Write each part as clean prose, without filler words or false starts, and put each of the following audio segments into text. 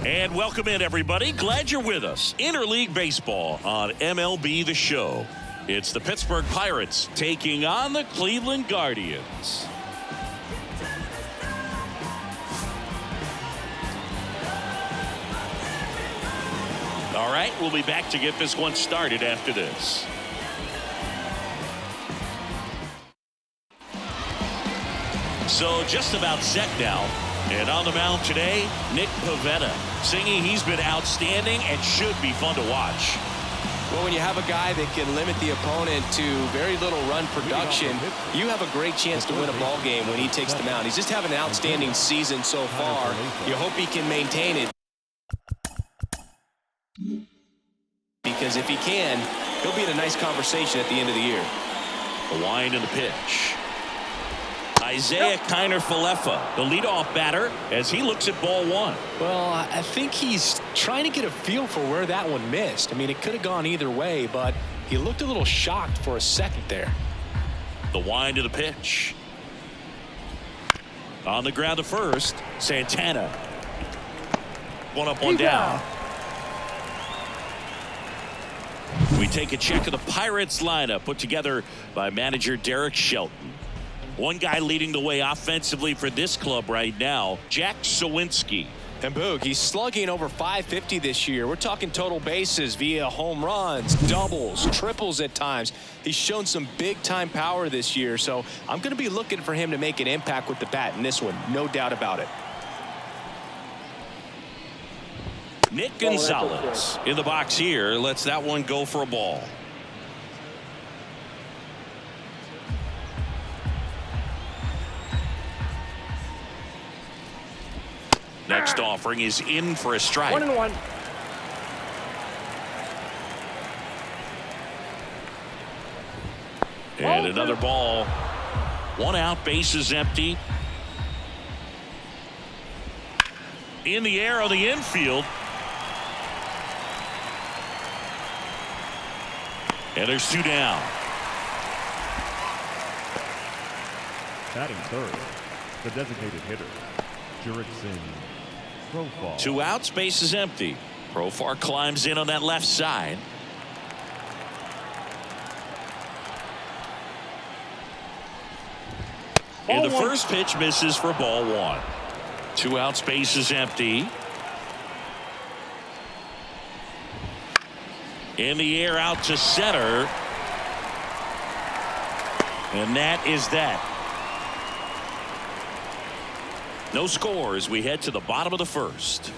And welcome in, everybody. Glad you're with us. Interleague Baseball on MLB The Show. It's the Pittsburgh Pirates taking on the Cleveland Guardians. All right, we'll be back to get this one started after this. So just about set now. And on the mound today, Nick Pivetta, singing he's been outstanding and should be fun to watch. Well, when you have a guy that can limit the opponent to very little run production, you have a great chance to win a ball game when he takes the mound. He's just having an outstanding season so far. You hope he can maintain it. Because if he can, he'll be in a nice conversation at the end of the year. The wind and the pitch. Isaiah Kiner-Falefa, the leadoff batter, as he looks at ball one. Well, I think he's trying to get a feel for where that one missed. I mean, it could have gone either way, but he looked a little shocked for a second there. The wind of the pitch. On the ground to first, Santana. One up, one down. We take a check of the Pirates lineup put together by manager Derek Shelton. One guy leading the way offensively for this club right now, Jack Suwinski. And Boog, he's slugging over 550 this year. We're talking total bases via home runs, doubles, triples at times. He's shown some big-time power this year, so I'm going to be looking for him to make an impact with the bat in this one, no doubt about it. Nick Gonzalez in the box here lets that one go for a ball. Next offering is in for a strike. 1-1. And another ball. One out, bases empty. In the air on the infield. And there's two down. Batting third, the designated hitter, Jurickson Profar. Two outs, base is empty. Profar climbs in on that left side. And the first pitch misses for ball one. Two outs, base is empty. In the air out to center. And that is that. No score as we head to the bottom of the first.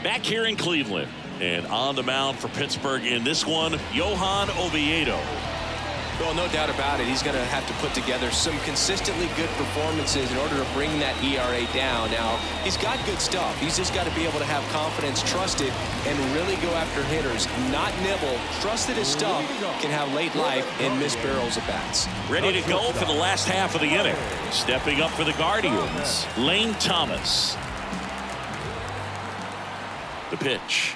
Back here in Cleveland and on the mound for Pittsburgh in this one, Johan Oviedo. Well, no doubt about it. He's going to have to put together some consistently good performances in order to bring that ERA down. Now, he's got good stuff. He's just got to be able to have confidence, trust it, and really go after hitters. Not nibble. Trust that his stuff can have late life and miss barrels of bats. Ready to go for the last half of the inning. Stepping up for the Guardians, Lane Thomas. The pitch.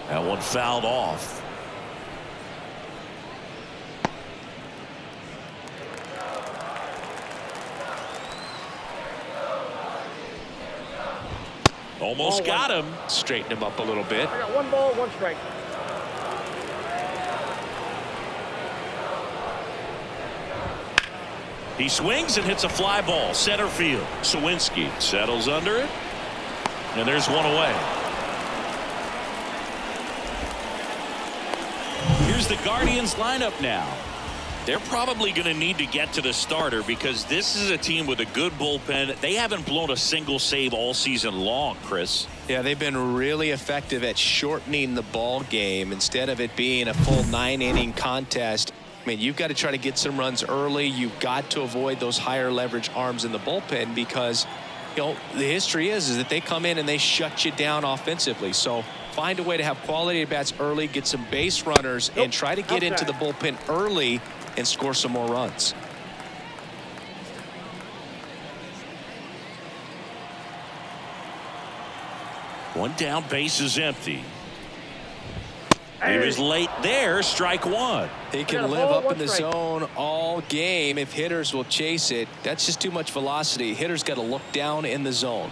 That one fouled off. Almost got him. Straighten him up a little bit. I got 1 ball, 1 strike. He swings and hits a fly ball center field. Suwinski settles under it, and there's one away. Here's the Guardians lineup now. They're probably going to need to get to the starter because this is a team with a good bullpen. They haven't blown a single save all season long, Chris. Yeah, they've been really effective at shortening the ball game instead of it being a full 9-inning contest. I mean, you've got to try to get some runs early. You've got to avoid those higher leverage arms in the bullpen because, you know, the history is that they come in and they shut you down offensively. So find a way to have quality at bats early, get some base runners, and try to get into the bullpen early and score some more runs. One down, base is empty. He was late there. Strike one. He can live up in the zone all game if hitters will chase it. That's just too much velocity. Hitters got to look down in the zone.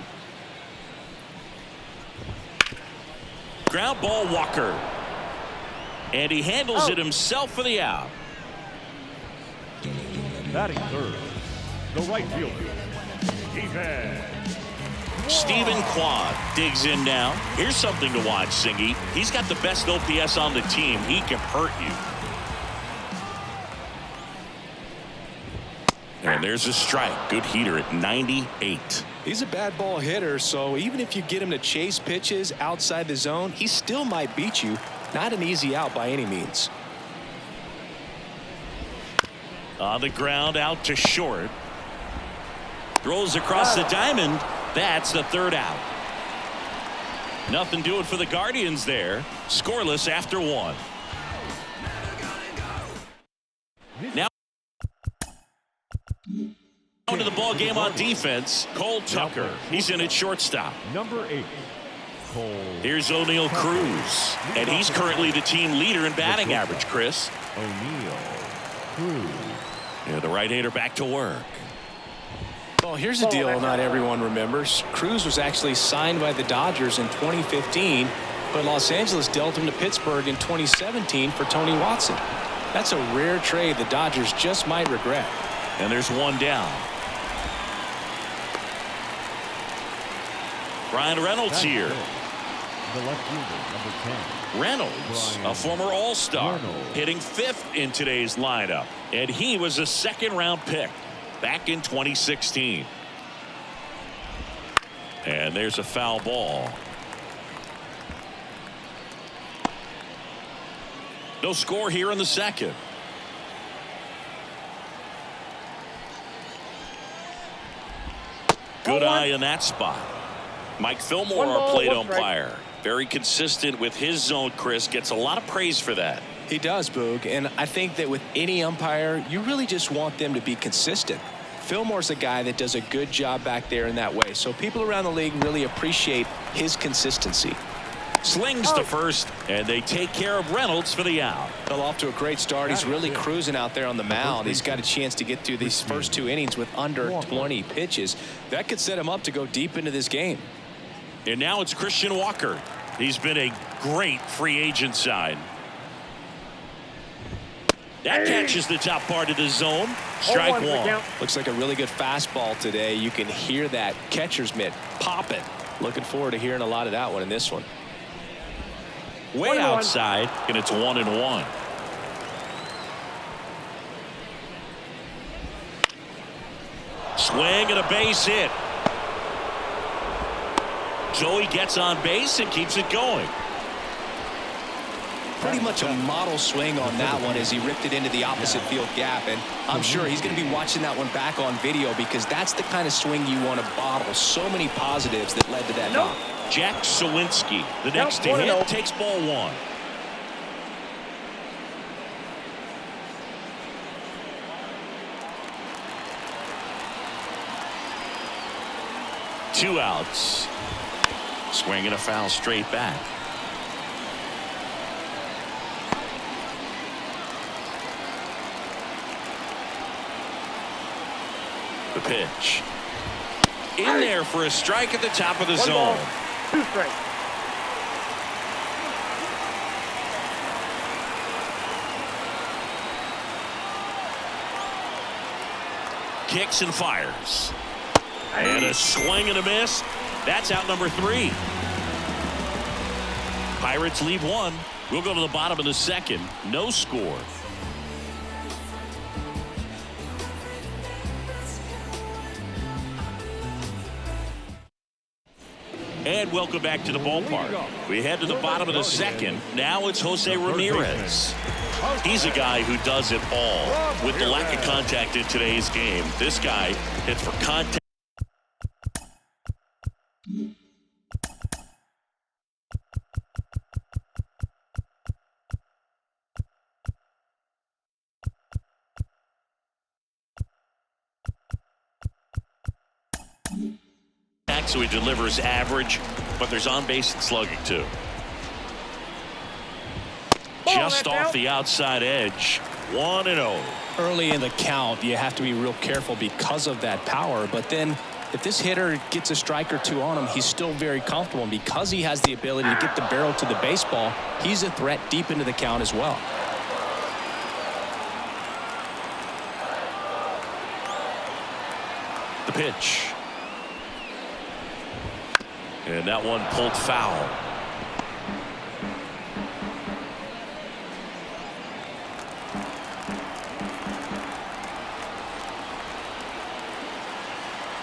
Ground ball, Walker. And he handles it himself for the out. Batting third, the right fielder, Stephen. Stephen Kwan digs in now. Here's something to watch, Singy. He's got the best OPS on the team. He can hurt you. And there's a strike. Good heater at 98. He's a bad ball hitter, so even if you get him to chase pitches outside the zone, he still might beat you. Not an easy out by any means. On the ground, out to short. Throws across the diamond. That's the third out. Nothing doing for the Guardians there. Scoreless after one. Now into the ball game on defense. Cole Tucker. He's in at shortstop. Number 8, Cole. Here's O'Neill Cruz, and he's currently the team leader in batting average. Chris. O'Neill Cruz. Yeah, the right-hander back to work. Well, here's a deal not everyone remembers. Cruz was actually signed by the Dodgers in 2015, but Los Angeles dealt him to Pittsburgh in 2017 for Tony Watson. That's a rare trade the Dodgers just might regret. And there's one down. Brian Reynolds here. The left fielder, number 10. Reynolds, a former All-Star, hitting 5th in today's lineup. And he was a second-round pick back in 2016. And there's a foul ball. No score here in the second. Good eye in that spot. Mike Fillmore, our plate umpire. Very consistent with his zone, Chris. Gets a lot of praise for that. He does, Boog, and I think that with any umpire, you really just want them to be consistent. Fillmore's a guy that does a good job back there in that way, so people around the league really appreciate his consistency. Slings to first, and they take care of Reynolds for the out. Well, off to a great start. He's really cruising out there on the mound. He's got a chance to get through these first 2 innings with under 20 pitches. That could set him up to go deep into this game. And now it's Christian Walker. He's been a great free agent sign. That catches the top part of the zone. Strike one. Looks like a really good fastball today. You can hear that catcher's mitt popping. Looking forward to hearing a lot of that one in this one. Way outside, and it's 1-1. Swing and a base hit. Joey gets on base and keeps it going. Pretty much a model swing on that one as he ripped it into the opposite field gap, and I'm sure he's going to be watching that one back on video because that's the kind of swing you want to bottle. So many positives that led to that knock. Jack Sawinski, the next to hit, takes ball one. Two outs. Swing and a foul straight back. The pitch. In there for a strike at the top of the zone. 2 strikes. Kicks and fires. And a swing and a miss. That's out number 3. Pirates lead 1. We'll go to the bottom of the second. No score. And welcome back to the ballpark. We head to the bottom of the second. Now it's Jose Ramirez. He's a guy who does it all. With the lack of contact in today's game, this guy hits for contact. So he delivers average, but there's on base and slugging too. just off the outside edge. 1-0. Early in the count, you have to be real careful because of that power. But then if this hitter gets a strike or two on him, he's still very comfortable. And because he has the ability to get the barrel to the baseball, he's a threat deep into the count as well. The pitch. And that one pulled foul.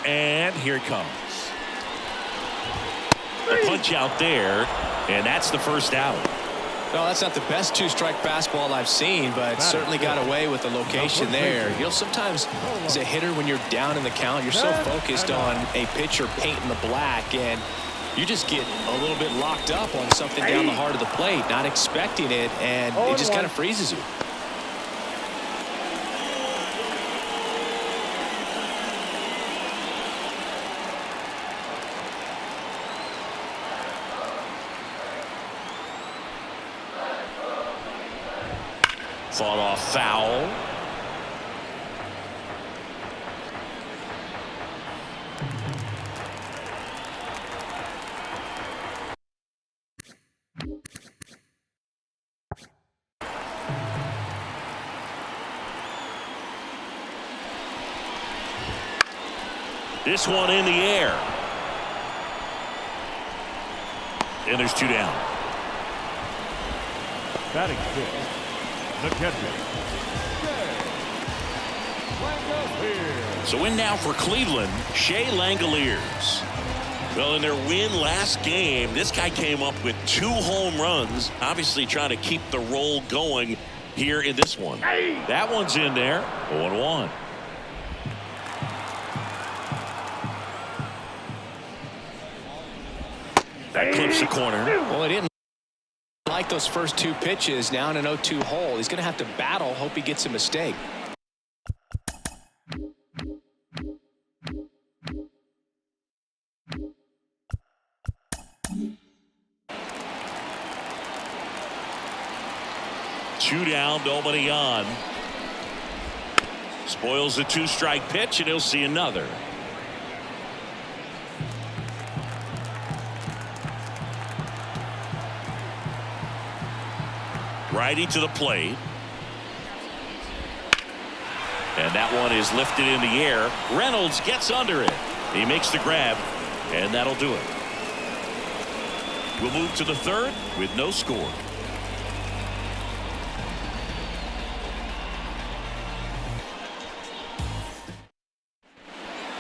And here it comes. A punch out there, and that's the first out. No, that's not the best two-strike fastball I've seen, but certainly got away with the location there. You know, sometimes as a hitter, when you're down in the count, you're so focused on a pitcher painting the black, and you just get a little bit locked up on something down the heart of the plate, not expecting it, and it just kind of freezes you. Fought off foul. This one in the air. And there's 2 down. Batting fifth, the catcher. So in now for Cleveland, Shea Langoliers. Well, in their win last game, this guy came up with 2 home runs, obviously trying to keep the roll going here in this one. That one's in there, 0-1. That clips the corner. Well, he didn't like those first 2 pitches. Now in an 0-2 hole, he's going to have to battle, hope he gets a mistake. Two down, nobody on. Spoils the 2-strike pitch, and he'll see another. Righty to the plate. And that one is lifted in the air. Reynolds gets under it. He makes the grab, and that'll do it. We'll move to the 3rd with no score.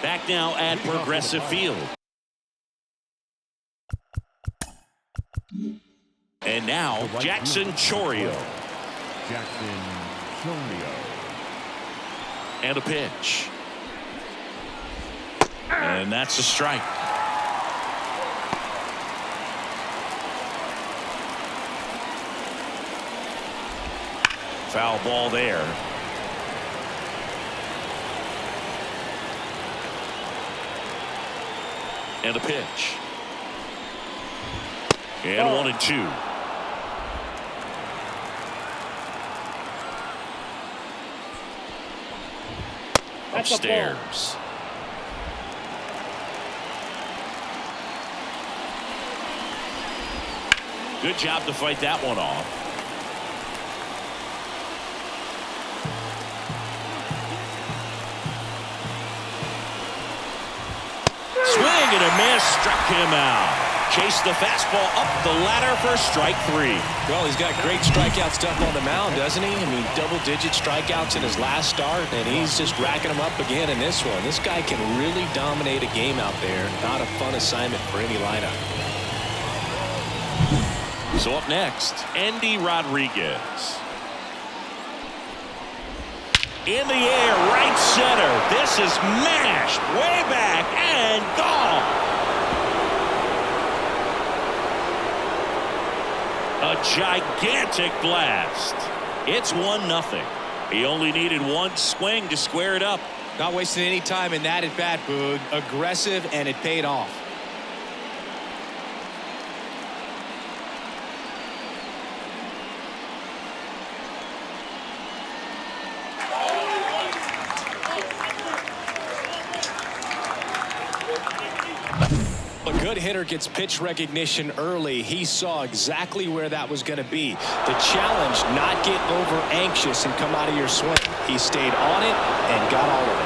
Back now at Progressive Field. And now Jackson Chourio. Jackson Chourio. And a pitch. And that's a strike. Foul ball there. And a pitch. And 1-2. Upstairs. Good job to fight that one off. Swing and a miss, struck him out. Chased the fastball up the ladder for strike 3. Well, he's got great strikeout stuff on the mound, doesn't he? I mean, double-digit strikeouts in his last start, and he's just racking them up again in this one. This guy can really dominate a game out there. Not a fun assignment for any lineup. So up next, Endy Rodriguez. In the air, right center. This is mashed way back and gone. A gigantic blast. It's 1-0. He only needed one swing to square it up. Not wasting any time in that at bat, Boog. Aggressive, and it paid off. good hitter gets pitch recognition early, he saw exactly where that was going to be. The challenge, not get over anxious and come out of your swing. He stayed on it and got all of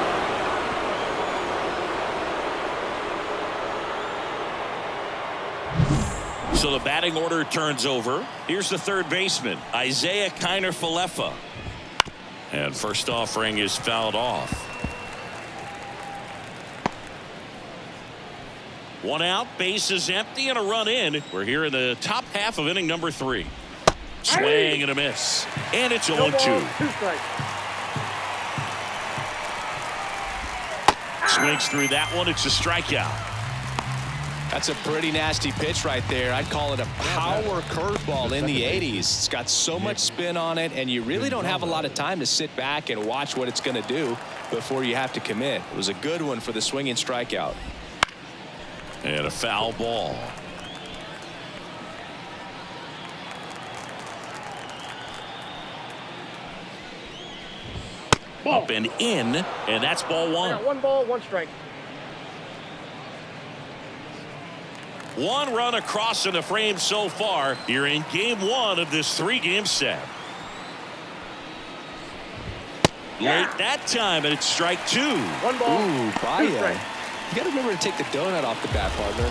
it. So the batting order turns over. Here's the third baseman, Isaiah Kiner-Falefa. And first offering is fouled off. One out, base is empty, and a run in. We're here in the top half of inning number 3. Swing and a miss. And it's 0-2. Swings through that one. It's a strikeout. That's a pretty nasty pitch right there. I'd call it a power curveball in the 80s. It's got so much spin on it, and you really don't have a lot of time to sit back and watch what it's going to do before you have to commit. It was a good one for the swinging strikeout. And a foul ball. Up and in, and that's ball 1. 1 ball, 1 strike. 1 run across in the frame so far here in game 1 of this 3-game set. Late that time, and it's strike 2. 1 ball. Ooh, Baez. You got to remember to take the donut off the bat, partner.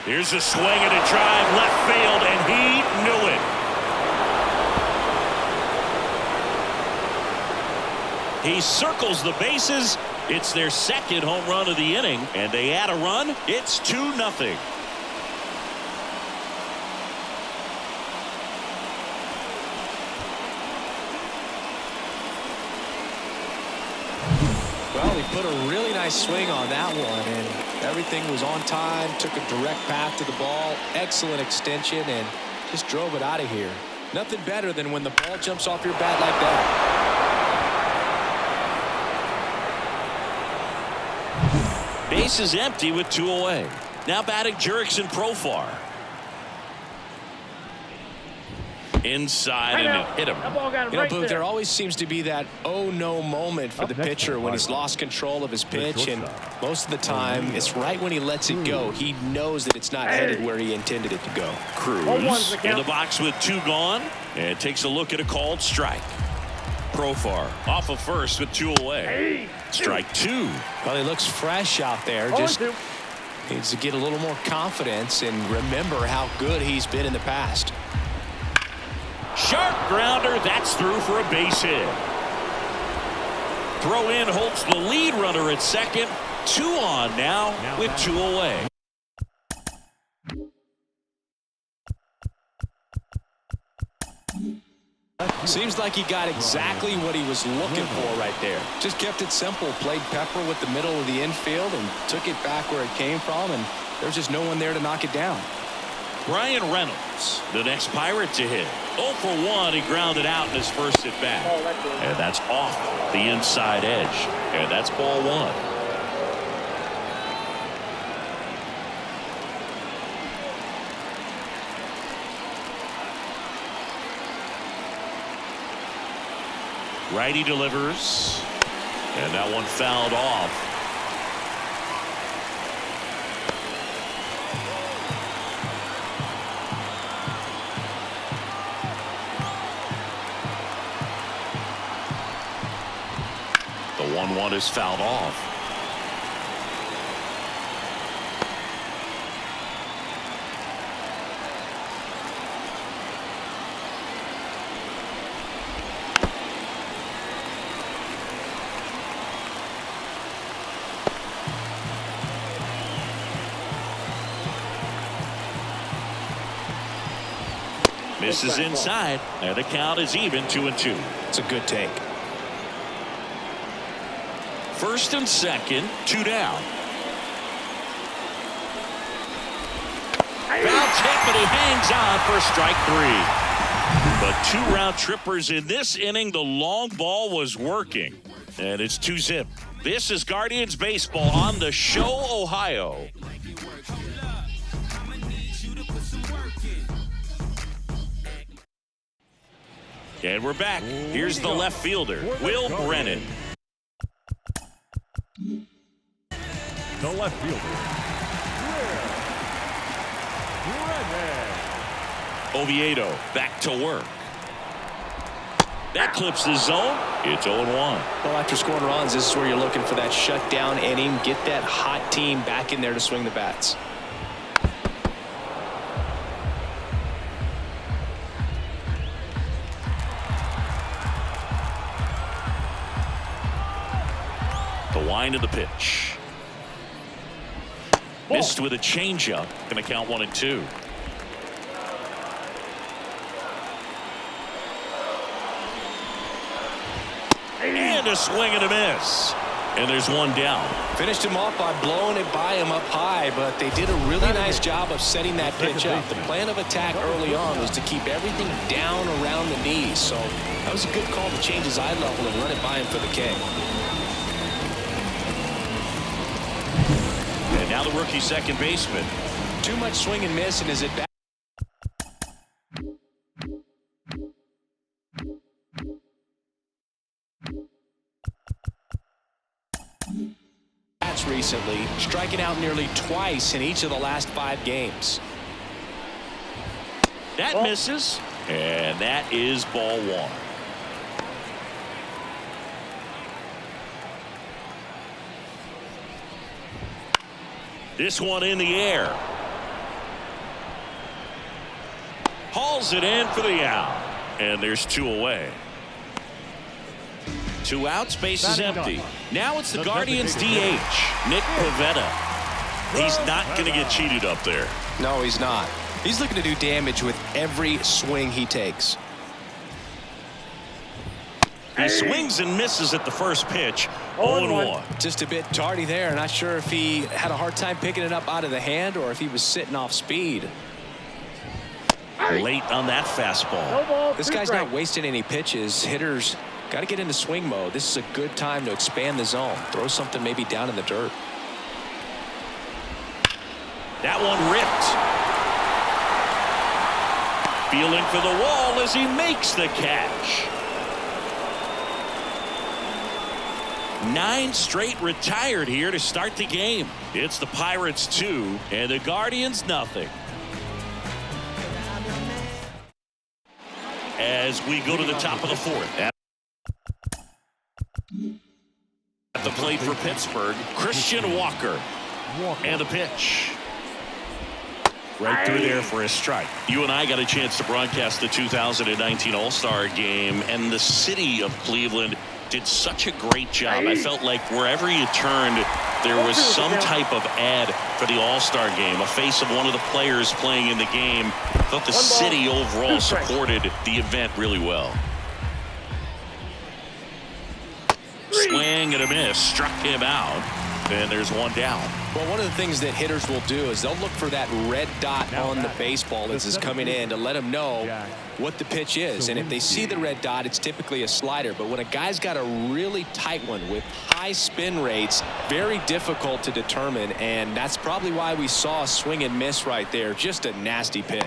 Here's a swing and a drive left field, and he knew it. He circles the bases. It's their second home run of the inning, and they add a run. It's 2-0. Well, he put a really nice swing on that one, and everything was on time, took a direct path to the ball, excellent extension, and just drove it out of here. Nothing better than when the ball jumps off your bat like that. Base is empty with 2 away. Now batting Jurickson Profar. Inside and hit him. That ball got him You know, right Booth, there there. always seems to be that oh no moment for the pitcher when he's lost control of his pitch, and most of the time it's right when he lets it go. He knows that it's not headed where he intended it to go. Cruz in the box with 2 gone, and takes a look at a called strike. Profar off of first with 2 away. Strike 2. Well, he looks fresh out there. Just needs to get a little more confidence and remember how good he's been in the past. Sharp grounder. That's through for a base hit. Throw in holds the lead runner at second. 2 on now with 2 away. Seems like he got exactly what he was looking for right there. Just kept it simple. Played pepper with the middle of the infield and took it back where it came from, and there's just no one there to knock it down. Brian Reynolds, the next Pirate to hit. 0 for 1. He grounded out in his first at bat. And that's off the inside edge. And that's ball 1. Righty delivers. And that one fouled off. The 1-1 is fouled off. Misses inside, and the count is even 2-2. It's a good take. First and second, 2 down. Foul tip, but he hangs on for strike 3. But 2 round trippers in this inning. The long ball was working, and it's 2-zip. This is Guardians baseball on the Show Ohio. And we're back. Here's the left fielder, Will Brennan. The left fielder, Will Brennan. Oviedo back to work. That clips the zone. It's 0-1. Well, after scoring runs, this is where you're looking for that shutdown inning. Get that hot team back in there to swing the bats. The wind of the pitch. Missed with a changeup. Going to count 1-2. And a swing and a miss. And there's one down. Finished him off by blowing it by him up high, but they did a really nice job of setting that pitch up. The plan of attack early on was to keep everything down around the knees. So that was a good call to change his eye level and run it by him for the K. And now the rookie second baseman. Too much swing and miss, and is it back? Recently, striking out nearly twice in each of the last 5 games. That misses, and that is ball 1. This one in the air. Hauls it in for the out, and there's 2 away. 2 outs, base is empty. Now it's the Guardians DH, Nick Pivetta. He's not going to get cheated up there. No, he's not. He's looking to do damage with every swing he takes. He swings and misses at the first pitch. 0-1. Just a bit tardy there. Not sure if he had a hard time picking it up out of the hand or if he was sitting off speed. Late on that fastball. This guy's not wasting any pitches. Hitters got to get into swing mode. This is a good time to expand the zone. Throw something maybe down in the dirt. That one ripped. Feeling for the wall as he makes the catch. 9 straight retired here to start the game. It's the Pirates 2 and the Guardians nothing. As we go to the top of the 4th. At the plate for Pittsburgh, Christian Walker. And the pitch. Right through there for a strike. You and I got a chance to broadcast the 2019 All-Star Game, and the city of Cleveland did such a great job. I felt like wherever you turned, there was some type of ad for the All-Star Game, a face of one of the players playing in the game. I thought the city overall supported the event really well. Swing and a miss, struck him out, and there's one down. Well, one of the things that hitters will do is they'll look for that red dot on the baseball as it's coming in to let them know what the pitch is. And if they see the red dot, it's typically a slider. But when a guy's got a really tight one with high spin rates, very difficult to determine. And that's probably why we saw a swing and miss right there. Just a nasty pitch.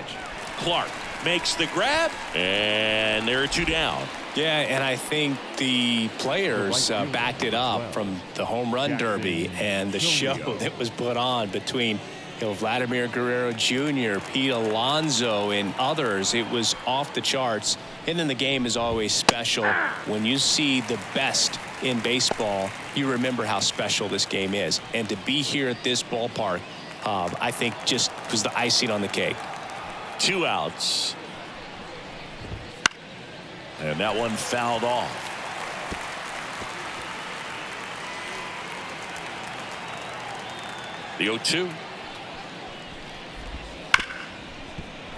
Clark makes the grab, and there are 2 down. Yeah, and I think the players backed it up from the home run derby and the show that was put on between Vladimir Guerrero Jr., Pete Alonso, and others. It was off the charts. And then the game is always special. When you see the best in baseball, you remember how special this game is. And to be here at this ballpark, I think just was the icing on the cake. 2 outs. And that one fouled off. The 0-2.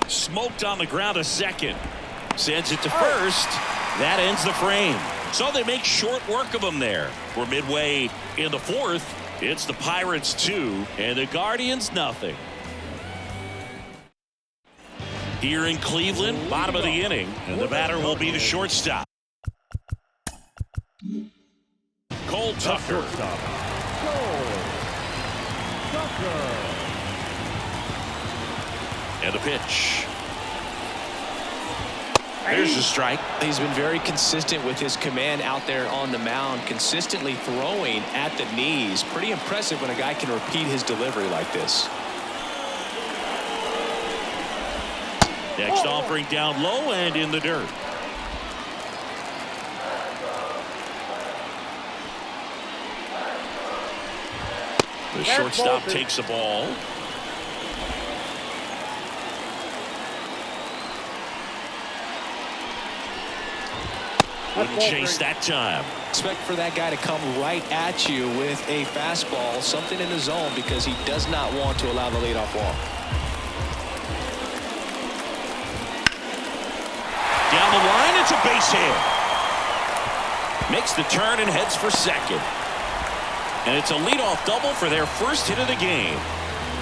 Smoked on the ground a second. Sends it to first. That ends the frame. So they make short work of him there. We're midway in the 4th. It's the Pirates 2 and the Guardians nothing. Here in Cleveland, bottom of the inning, and the batter will be the shortstop. Cole Tucker. And the pitch. Here's a strike. He's been very consistent with his command out there on the mound, consistently throwing at the knees. Pretty impressive when a guy can repeat his delivery like this. Next offering down low and in the dirt. The shortstop takes the ball. Wouldn't chase that time. Expect for that guy to come right at you with a fastball, something in the zone, because he does not want to allow the leadoff walk. Down the line, it's a base hit. Makes the turn and heads for second. And it's a leadoff double for their first hit of the game.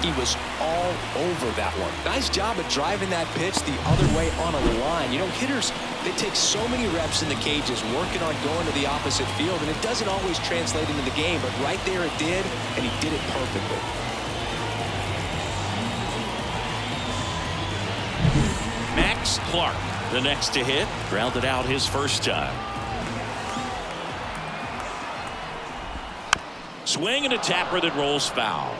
He was all over that one. Nice job of driving that pitch the other way on a line. You know, hitters, they take so many reps in the cages working on going to the opposite field, and it doesn't always translate into the game, but right there it did, and he did it perfectly. Max Clark, the next to hit, grounded out his first time. Swing and a tapper that rolls foul.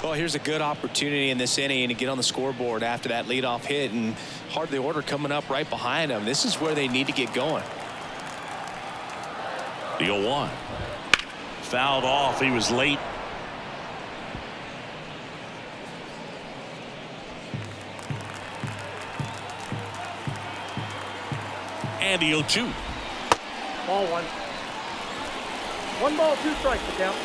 Well, here's a good opportunity in this inning to get on the scoreboard after that leadoff hit, and hardly order coming up right behind them. This is where they need to get going. The 0-1. Fouled off. He was late. And the 0-2. Ball one. 1 ball, 2 strikes to count.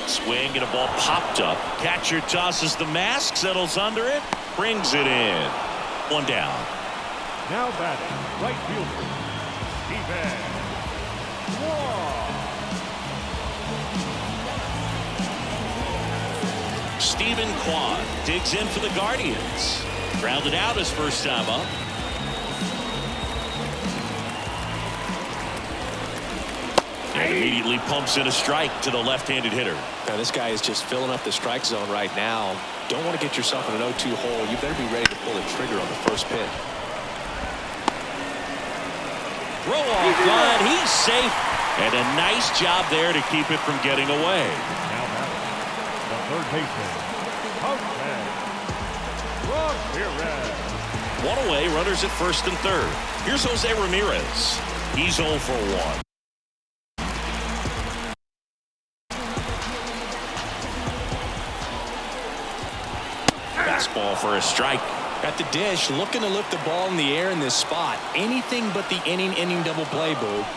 Swing and a ball popped up. Catcher tosses the mask, settles under it, brings it in. 1 down. Now batting, right fielder, Steven Kwan. Steven Kwan digs in for the Guardians. Grounded out his first time up. And immediately pumps in a strike to the left-handed hitter. Now this guy is just filling up the strike zone right now. Don't want to get yourself in an 0-2 hole. You better be ready to pull the trigger on the first pitch. Throw off line. He's safe. And a nice job there to keep it from getting away. Now batting, the third baseman, Jose Ramirez. 1 away, runners at first and third. Here's Jose Ramirez. He's 0 for 1. Fastball for a strike. At the dish, looking to lift the ball in the air in this spot. Anything but the inning double play, Boog.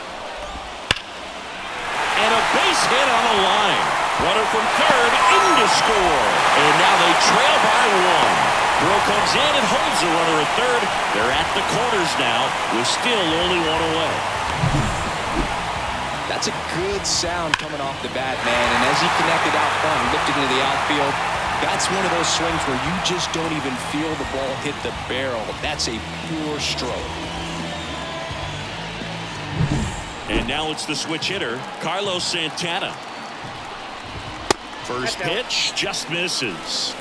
And a base hit on the line. Runner from third in to score. And now they trail by 1. Throw comes in and holds the runner at third. They're at the corners now with still only 1 away. That's a good sound coming off the bat, man. And as he connected out front, lifted into the outfield, that's one of those swings where you just don't even feel the ball hit the barrel. That's a pure stroke. And now it's the switch hitter, Carlos Santana. First pitch just misses.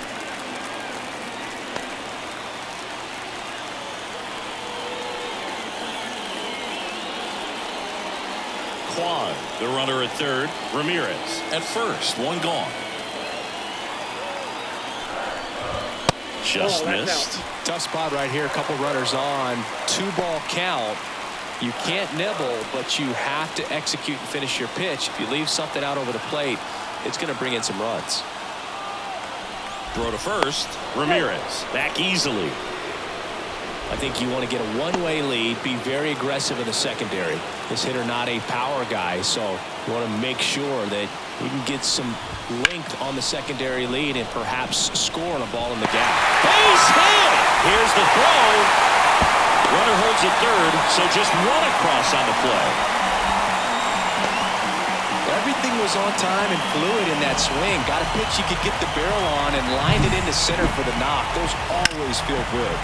Kwan, the runner at third. Ramirez at first. 1 gone. Just missed. Tough spot right here. A couple runners on. 2-ball count. You can't nibble, but you have to execute and finish your pitch. If you leave something out over the plate, it's going to bring in some runs. Throw to first. Ramirez back easily. I think you want to get a one-way lead, be very aggressive in the secondary. This hitter not a power guy, so you want to make sure that we can get some length on the secondary lead and perhaps score on a ball in the gap. Base hit! Here's the throw. Runner holds at third, so just 1 across on the play. Everything was on time and fluid in that swing. Got a pitch you could get the barrel on and lined it into center for the knock. Those always feel good.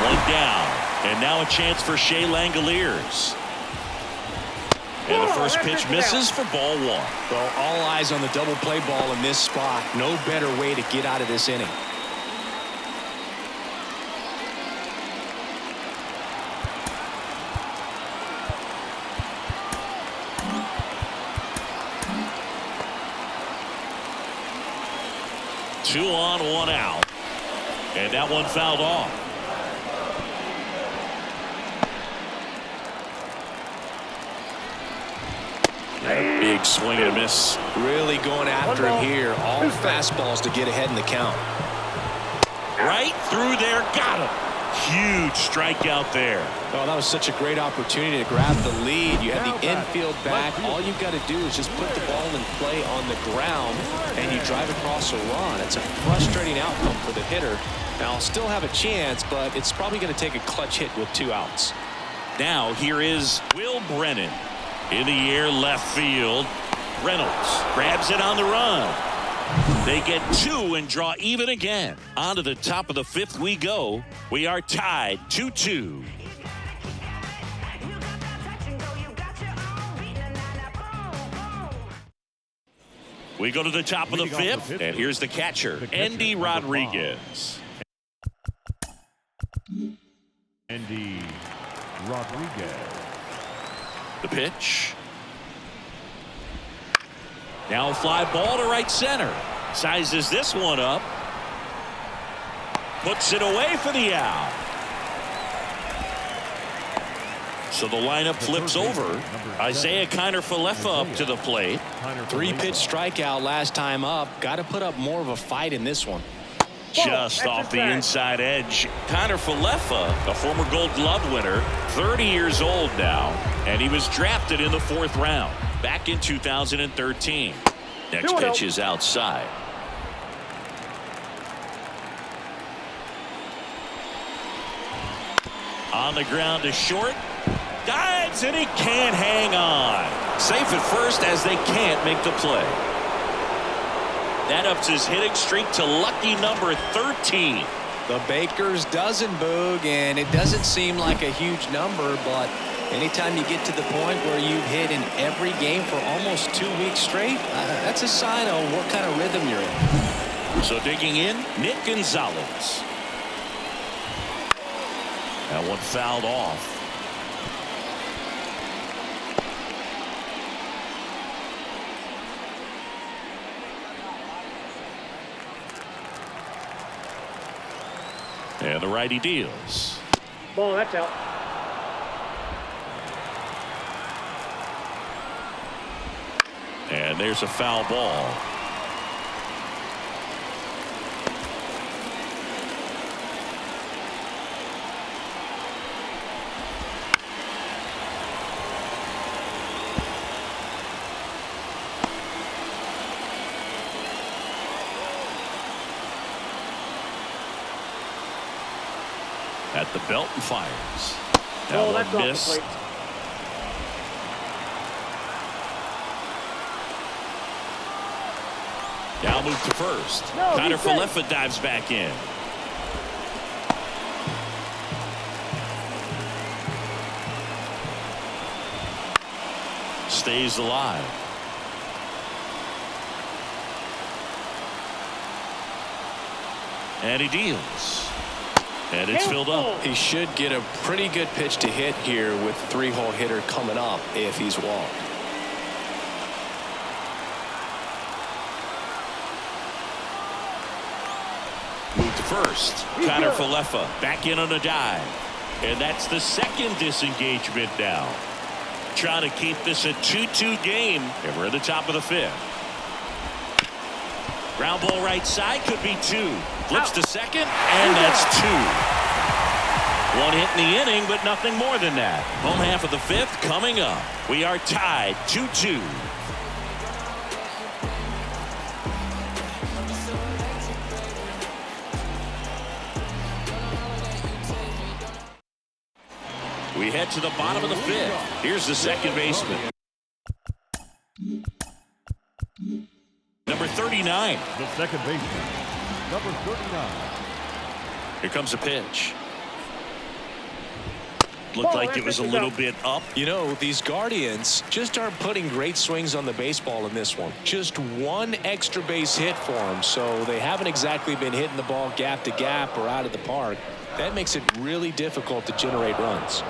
1 down, and now a chance for Shea Langoliers. And the first pitch misses for ball one. Well, all eyes on the double play ball in this spot. No better way to get out of this inning. Two on, one out. And that one fouled off. Big swing and a miss. Really going after him here. All fastballs to get ahead in the count. Right through there. Got him. Huge strikeout there. Oh, that was such a great opportunity to grab the lead. You have the infield back. All you've got to do is just put the ball in play on the ground, and you drive across a run. It's a frustrating outcome for the hitter. Now, I'll still have a chance, but it's probably going to take a clutch hit with 2 outs. Now here is Will Brennan. In the air left field. Reynolds grabs it on the run. They get 2 and draw even again. On to the top of the 5th we go. We are tied 2-2. We go to the top of the 5th, and here's the catcher, Endy Rodriguez. Endy Rodriguez. The pitch. Now a fly ball to right center. Sizes this one up. Puts it away for the out. So the lineup flips over. Isaiah Kiner-Falefa up to the plate. 3-pitch strikeout last time up. Got to put up more of a fight in this one. Just off the inside edge. Kiner-Falefa, a former Gold Glove winner, 30 years old now, and he was drafted in the 4th round back in 2013. Next pitch is outside. On the ground to short. Dives, and he can't hang on. Safe at first as they can't make the play. That ups his hitting streak to lucky number 13. The Baker's dozen, Boog, and it doesn't seem like a huge number, but anytime you get to the point where you've hit in every game for almost 2 weeks straight, that's a sign of what kind of rhythm you're in. So digging in, Nick Gonzalez. That one fouled off. And the righty deals. Ball, that's out. And there's a foul ball. At the belt and fires. Oh, That that's one off missed. the plate. Now move to first. No, Kiner-Falefa dives back in. Stays alive. And he deals. And it's filled up. He should get a pretty good pitch to hit here with 3-hole hitter coming up if he's walked. Move to first. Kiner-Falefa back in on a dive. And that's the second disengagement now. Trying to keep this a 2-2 game. And we're at the top of the 5th. Ground ball right side, could be 2. Flips to second, and that's 2. 1 hit in the inning, but nothing more than that. Home half of the 5th coming up. We are tied 2-2. We head to the bottom of the 5th. Here's the second baseman. Number 39. The second baseman, number 39. Here comes a pitch. Looked like it was a little bit up. You know, these Guardians just aren't putting great swings on the baseball in this one. Just one extra base hit for them, so they haven't exactly been hitting the ball gap to gap or out of the park. That makes it really difficult to generate runs.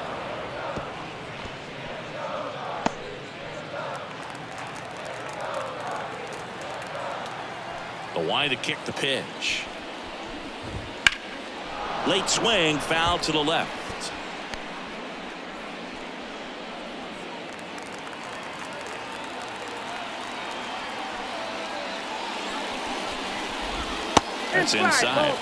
The wide to kick the pitch. Late swing, foul to the left. That's inside.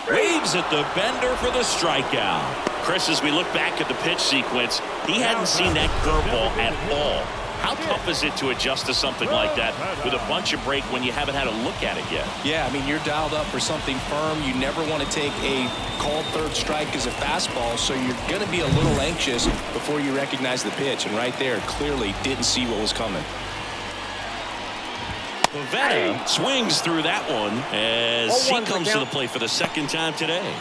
Waves at the bender for the strikeout. Chris, as we look back at the pitch sequence, he hadn't seen that curveball at all. How tough is it to adjust to something like that with a bunch of break when you haven't had a look at it yet? Yeah, I mean, you're dialed up for something firm. You never want to take a called third strike as a fastball, so you're going to be a little anxious before you recognize the pitch. And right there, clearly didn't see what was coming. Pivetta swings through that one as he comes to the plate for the second time today.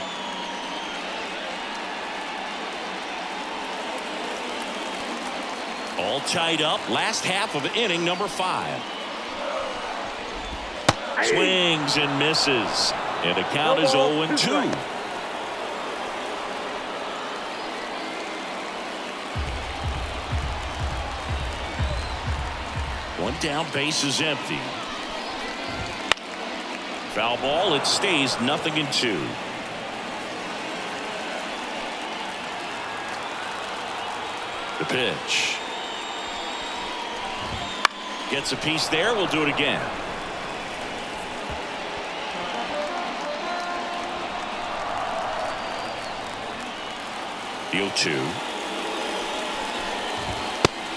All tied up. Last half of inning number 5. Swings and misses. And the count is 0-2. One down, base is empty. Foul ball, it stays 0-2. The pitch. Gets a piece there. We'll do it again. The 0-2.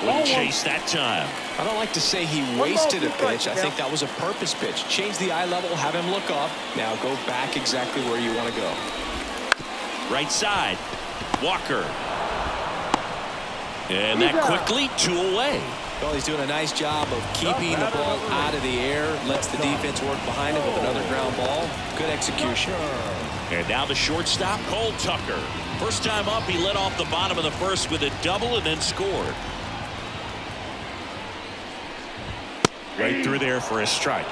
Wouldn't chase that time. I don't like to say he wasted a pitch. I think that was a purpose pitch. Change the eye level, have him look up. Now go back exactly where you want to go. Right side. Walker. And that quickly 2 away. Well, he's doing a nice job of keeping the ball out of the air. Lets the defense work behind him with another ground ball. Good execution. And now the shortstop, Cole Tucker. First time up, he led off the bottom of the first with a double and then scored. Right through there for a strike.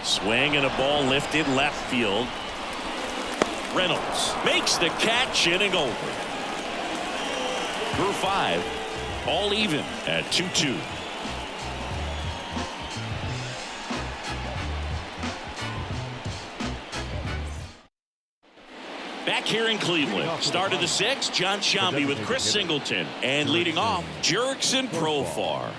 Swing and a ball lifted left field. Reynolds makes the catch, inning over. Through 5, all even at 2-2. Back here in Cleveland, start of the 6th, John Sciambi with Chris Singleton, and leading off, Jurickson Profar.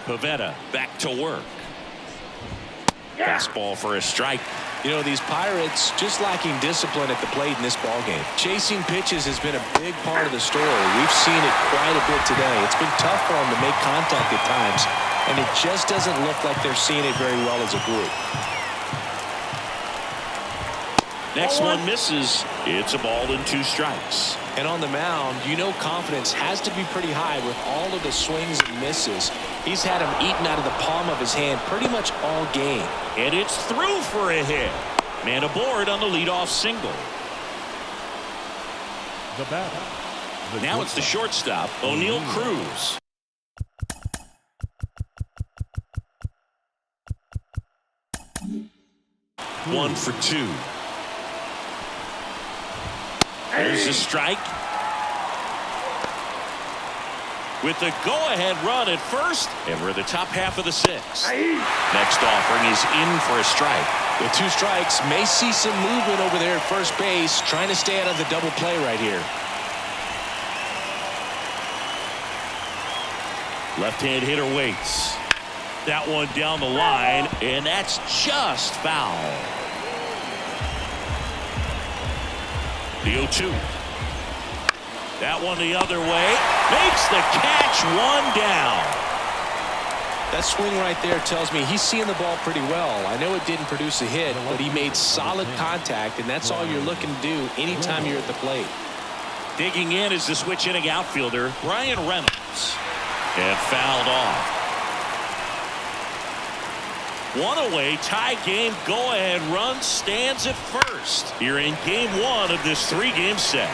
Pivetta back to work. Fastball for a strike. You know, these Pirates just lacking discipline at the plate in this ballgame. Chasing pitches has been a big part of the story. We've seen it quite a bit today. It's been tough for them to make contact at times, and it just doesn't look like they're seeing it very well as a group. Next one misses. It's a ball and 2 strikes. And on the mound, you know confidence has to be pretty high with all of the swings and misses. He's had him eaten out of the palm of his hand pretty much all game. And it's through for a hit. Man aboard on the leadoff single. The batter. Now it's the shortstop, O'Neal Cruz. One for 2. There's a strike. With the go-ahead run at first, and we're the top half of the 6th. Next offering is in for a strike. With 2 strikes, may see some movement over there at first base, trying to stay out of the double play right here. Left-hand hitter waits. That one down the line, and that's just foul. The 0-2. That one the other way. Makes the catch, one down. That swing right there tells me he's seeing the ball pretty well. I know it didn't produce a hit, but he made solid contact, and that's all you're looking to do anytime you're at the plate. Digging in is the switch inning outfielder, Bryan Reynolds. And fouled off. One away, tie game, go-ahead run stands at first here in game one of this three-game set.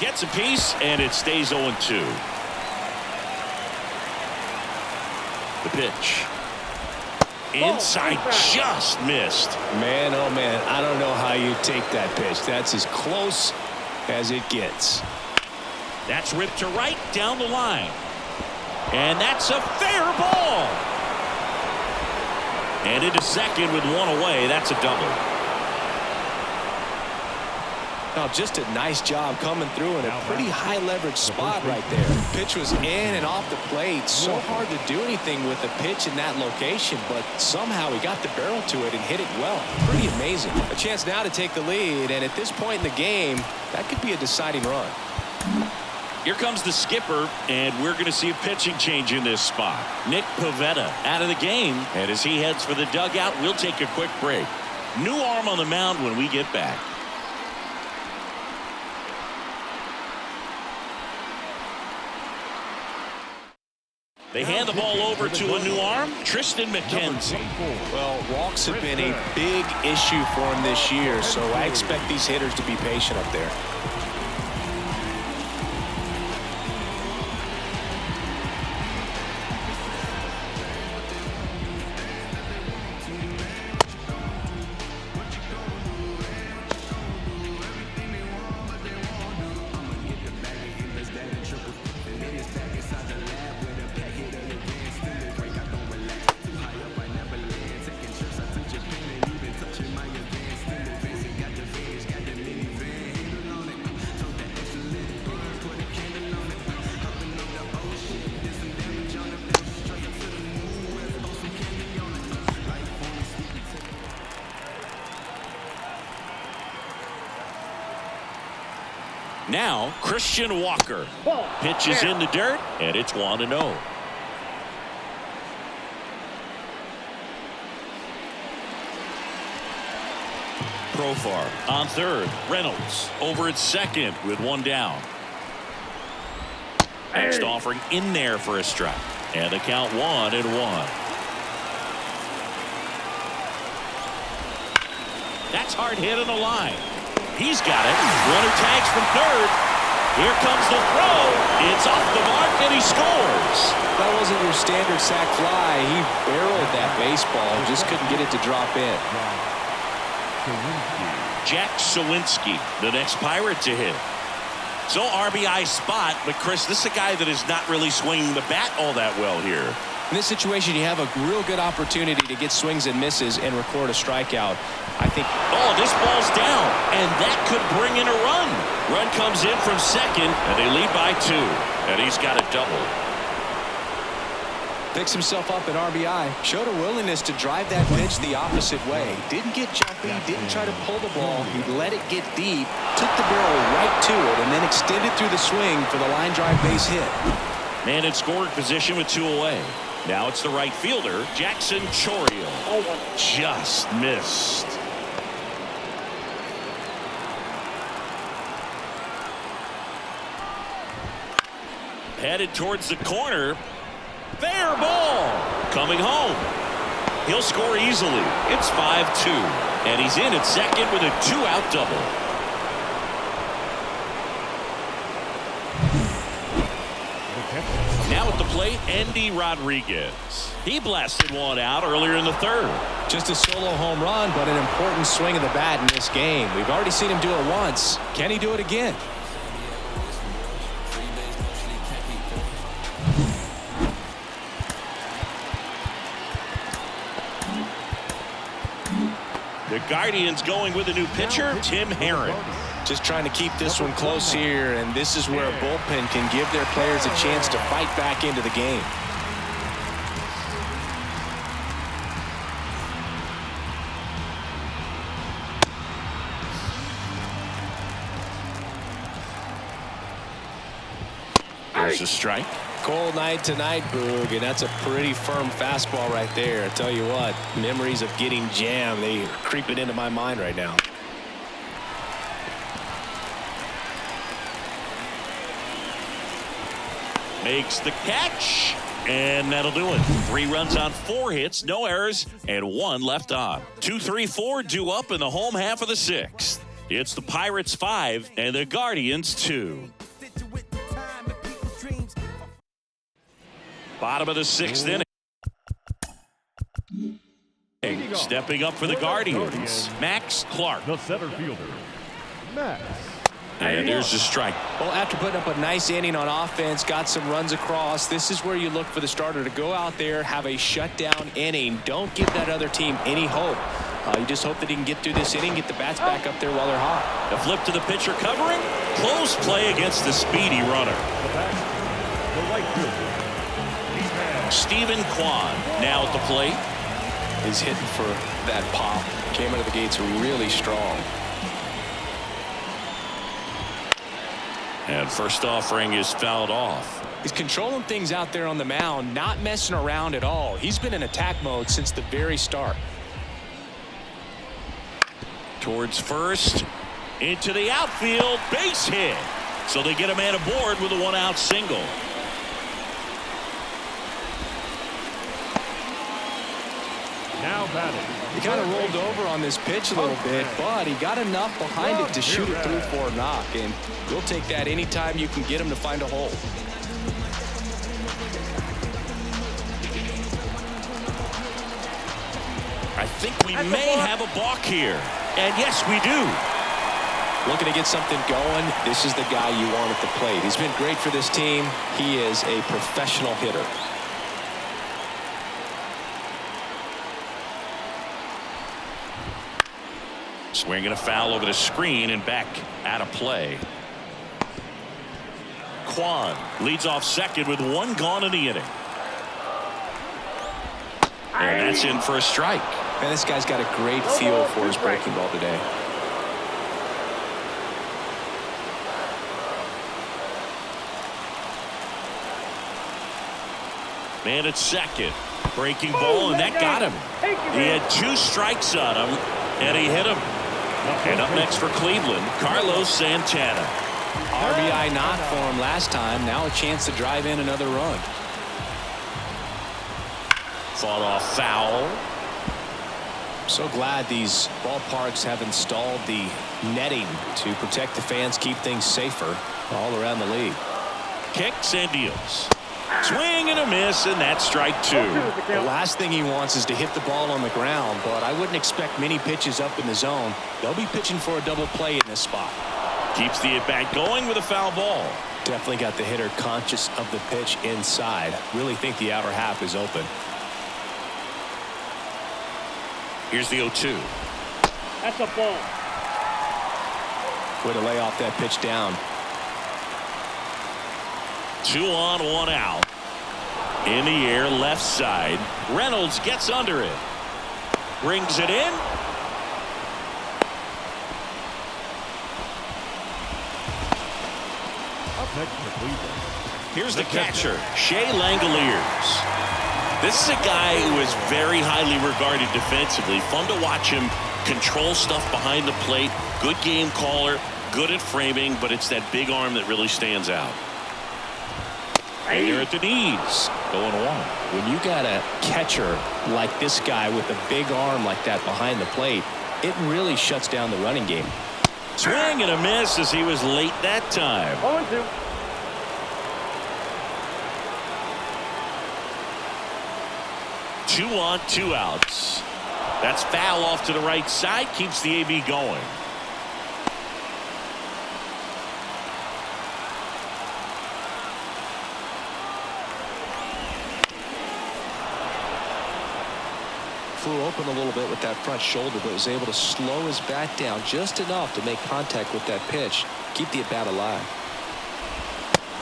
Gets a piece, and it stays 0-2. The pitch. Inside, just missed. Man, oh man, I don't know how you take that pitch. That's as close as it gets. That's ripped to right down the line. And that's a fair ball. And into second with one away. That's a double. Now, just a nice job coming through in a pretty high leverage spot right there. Pitch was in and off the plate. So hard to do anything with the pitch in that location, but somehow he got the barrel to it and hit it well. Pretty amazing. A chance now to take the lead, and at this point in the game, that could be a deciding run. Here comes the skipper, and we're going to see a pitching change in this spot. Nick Pivetta out of the game, and as he heads for the dugout, we'll take a quick break. New arm on the mound when we get back. They hand the ball over to a new arm, Triston McKenzie. Well, walks have been a big issue for him this year, so I expect these hitters to be patient up there. Now, Christian Walker. Pitch is in the dirt, and it's 1-0. Profar on third. Reynolds over at second with one down. Next offering in there for a strike. And the count 1-1. That's hard hit on the line. He's got it. Runner tags from third. Here comes the throw. It's off the mark, and he scores. That wasn't your standard sac fly. He barreled that baseball, just couldn't get it to drop in. Jack Suwinski, the next Pirate to hit. So RBI spot, but Chris, this is a guy that is not really swinging the bat all that well here. In this situation, you have a real good opportunity to get swings and misses and record a strikeout. I think. Oh, this ball's down, and that could bring in a run. Run comes in from second, and they lead by 2. And he's got a double. Picks himself up at RBI. Showed a willingness to drive that pitch the opposite way. Didn't get jumpy, didn't try to pull the ball. He let it get deep, took the barrel right to it, and then extended through the swing for the line drive base hit. Man in scoring position with 2 away. Now it's the right fielder, Jackson Chourio. Just missed. Headed towards the corner. Fair ball. Coming home. He'll score easily. It's 5-2. And he's in at second with a 2-out double. Now at the plate, Endy Rodriguez. He blasted one out earlier in the third. Just a solo home run, but an important swing of the bat in this game. We've already seen him do it once. Can he do it again? The Guardians going with a new pitcher, Tim Herron. Just trying to keep this one close here, and this is where a bullpen can give their players a chance to fight back into the game. There's a strike. Cold night tonight, Boog, and that's a pretty firm fastball right there. I tell you what, memories of getting jammed, they are creeping into my mind right now. Makes the catch, and that'll do it. 3 runs on 4 hits, no errors, and 1 left on. 2, 3, 4 due up in the home half of the 6th. It's the Pirates 5 and the Guardians 2. Bottom of the 6th inning. Stepping up for the Guardians, Max Clark. The center fielder, Max. And there's a strike. Well, after putting up a nice inning on offense, got some runs across, this is where you look for the starter to go out there, have a shutdown inning. Don't give that other team any hope. You just hope that he can get through this inning, get the bats back up there while they're hot. The flip to the pitcher covering. Close play against the speedy runner. The right fielder, Stephen Kwan now at the plate. He's hitting for that pop. Came out of the gates really strong. And first offering is fouled off. He's controlling things out there on the mound, not messing around at all. He's been in attack mode since the very start. Towards first, into the outfield, base hit. So they get a man aboard with a 1-out single. now batting. He kind of rolled over on this pitch a little bit, but he got enough behind it to shoot it through for a knock, and we'll take that anytime you can get him to find a hole. I think we may have a balk here. And yes, we do. Looking to get something going. This is the guy you want at the plate. He's been great for this team. He is a professional hitter. Swinging a foul over the screen and back out of play. Kwan leads off second with one gone in the inning. And that's in for a strike. Man, this guy's got a great feel for his breaking ball today. Man at second. Breaking ball, and that got him. He had 2 strikes on him, and he hit him. And up next for Cleveland, Carlos Santana. RBI not for him last time. Now a chance to drive in another run. Fought off foul. So glad these ballparks have installed the netting to protect the fans, keep things safer all around the league. Kicks and deals. Swing and a miss, and that's strike 2. The last thing he wants is to hit the ball on the ground, but I wouldn't expect many pitches up in the zone. They'll be pitching for a double play in this spot. Keeps the at-bat going with a foul ball. Definitely got the hitter conscious of the pitch inside. Really think the outer half is open. Here's the 0-2. That's a ball. Way to lay off that pitch down. 2 on, 1 out. In the air, left side. Reynolds gets under it. Brings it in. Up next for Cleveland. Here's the catcher, Shea Langoliers. This is a guy who is very highly regarded defensively. Fun to watch him control stuff behind the plate. Good game caller, good at framing, but it's that big arm that really stands out. And here at the knees, going 1. When you got a catcher like this guy with a big arm like that behind the plate, it really shuts down the running game. Swing and a miss as he was late that time. 0-2. Two on, 2 outs. That's foul off to the right side, keeps the AB going. flew open a little bit with that front shoulder, but was able to slow his bat down just enough to make contact with that pitch, keep the at-bat alive.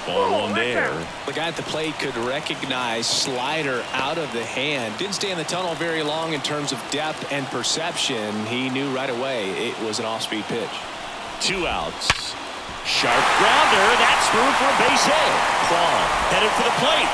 Ball one there. The guy at the plate could recognize slider out of the hand. Didn't stay in the tunnel very long in terms of depth and perception. He knew right away it was an off-speed pitch. 2 outs. Sharp grounder. That's through for a base hit. Kwan headed for the plate.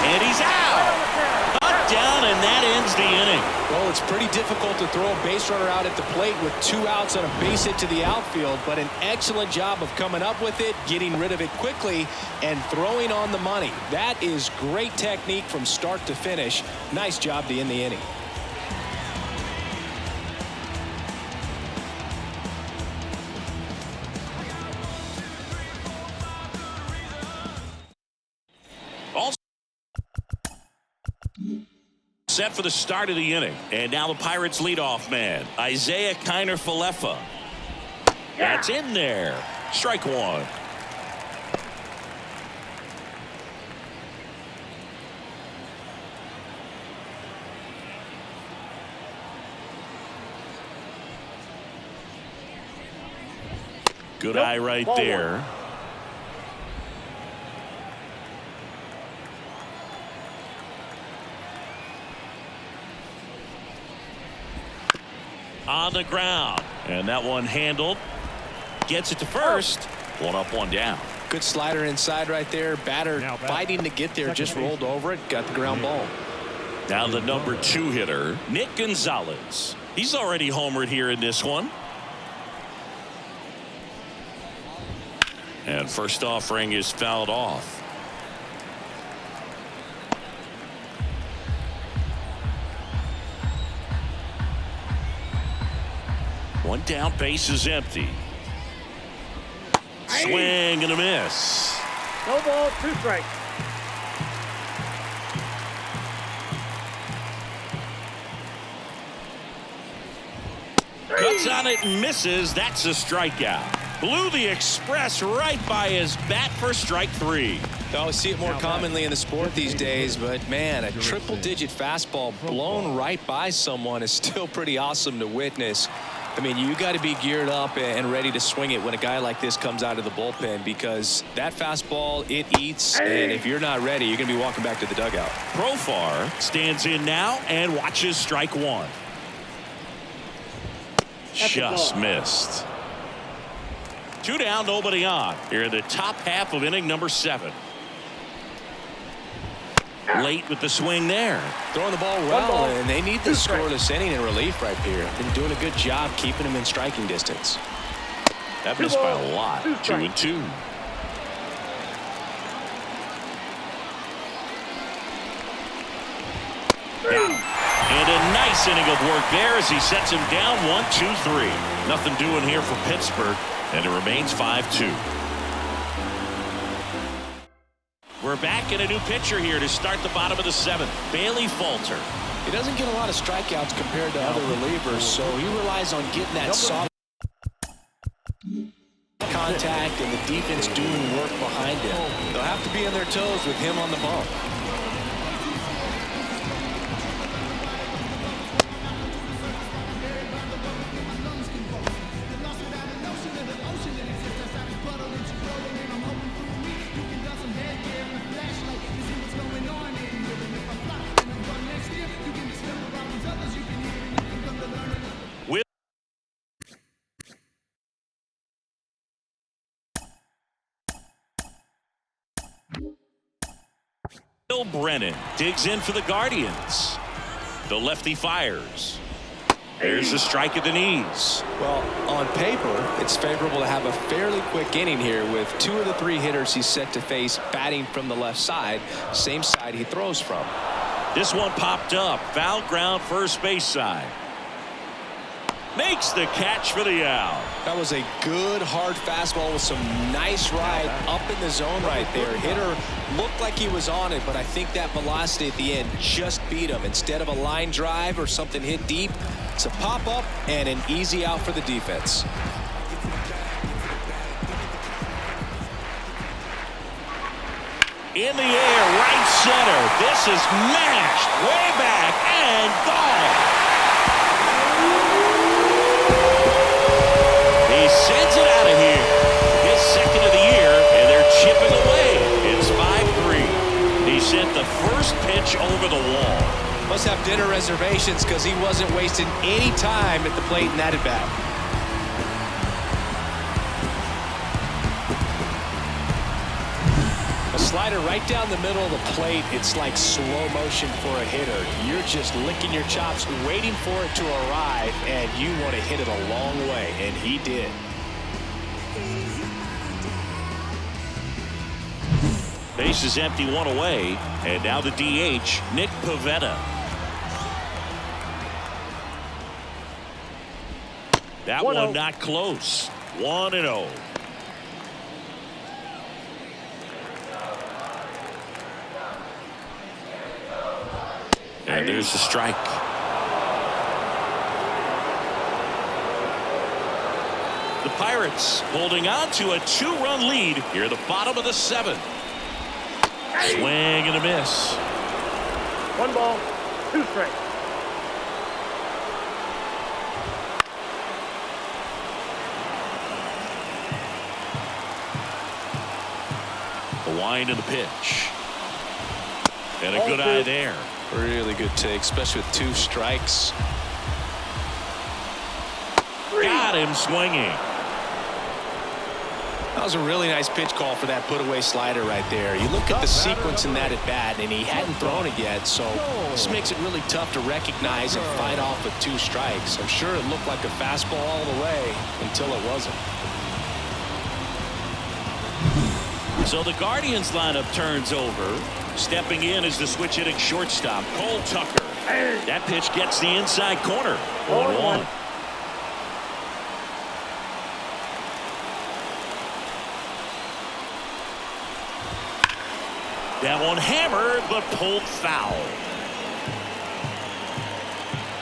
And he's out. Cut down, and that ends the inning. Well, it's pretty difficult to throw a base runner out at the plate with 2 outs and a base hit to the outfield, but an excellent job of coming up with it, getting rid of it quickly, and throwing on the money. That is great technique from start to finish. Nice job to end the inning. Set for the start of the inning. And now the Pirates leadoff man, Isaiah Kiner-Falefa. That's in there. Strike one. Good eye right there. On the ground, and that one handled. Gets it to first. 1 up, 1 down. Good slider inside right there. Batter fighting to get there, just rolled over it, got the ground ball. Now the number 2 hitter, Nick Gonzalez. He's already homered here in this one. And first offering is fouled off. One down, base is empty. Swing and a miss. No ball, 2 strikes. Cuts on it and misses. That's a strikeout. Blew the express right by his bat for strike 3. I see it more commonly in the sport these days, but man, a triple-digit fastball blown right by someone is still pretty awesome to witness. I mean, you got to be geared up and ready to swing it when a guy like this comes out of the bullpen, because that fastball, it eats, and if you're not ready, you're going to be walking back to the dugout. Profar stands in now and watches strike 1. Just missed. 2 down, nobody on. Here in the top half of inning number 7. Late with the swing there. Throwing the ball well, and they need the scoreless inning in relief right here. Been doing a good job keeping them in striking distance. That missed by a lot. 2-2. And a nice inning of work there as he sets him down 1-2-3. Nothing doing here for Pittsburgh, and it remains 5-2. We're back in a new pitcher here to start the bottom of the 7th. Bailey Falter. He doesn't get a lot of strikeouts compared to other relievers, so he relies on getting that soft contact and the defense doing work behind him. They'll have to be on their toes with him on the bump. Bill Brennan digs in for the Guardians. The lefty fires. There's a strike at the knees. Well, on paper, it's favorable to have a fairly quick inning here with 2 of the 3 hitters he's set to face batting from the left side, same side he throws from. This one popped up. Foul ground, first base side. Makes the catch for the out. That was a good hard fastball with some nice ride up in the zone right there. Hitter looked like he was on it, but I think that velocity at the end just beat him. Instead of a line drive or something hit deep, it's a pop up and an easy out for the defense. in the air, right center. This is mashed way back and gone. He sends it out of here. His second of the year, and they're chipping away. It's 5-3. He sent the first pitch over the wall. Must have dinner reservations because he wasn't wasting any time at the plate in that at-bat. A slider right down the middle of the plate. It's like slow motion for a hitter. You're just licking your chops, waiting for it to arrive, and you want to hit it a long way, and he did. Base is empty, one away, and now the DH, Nick Pivetta. That one not close. 1-0. And there's the strike. The Pirates holding on to a 2-run lead here at the bottom of the 7th. Swing and a miss. 1 ball, 2 strikes. The wind of the pitch. And a good eye there. Really good take, especially with 2 strikes. Got him swinging. That was a really nice pitch call for that put-away slider right there. You look at the sequence in that at-bat, and he hadn't thrown it yet, so this makes it really tough to recognize and fight off with 2 strikes. I'm sure it looked like a fastball all the way until it wasn't. So the Guardians lineup turns over. Stepping in is the switch-hitting shortstop, Cole Tucker. That pitch gets the inside corner. 1-1. That one hammered, but pulled foul.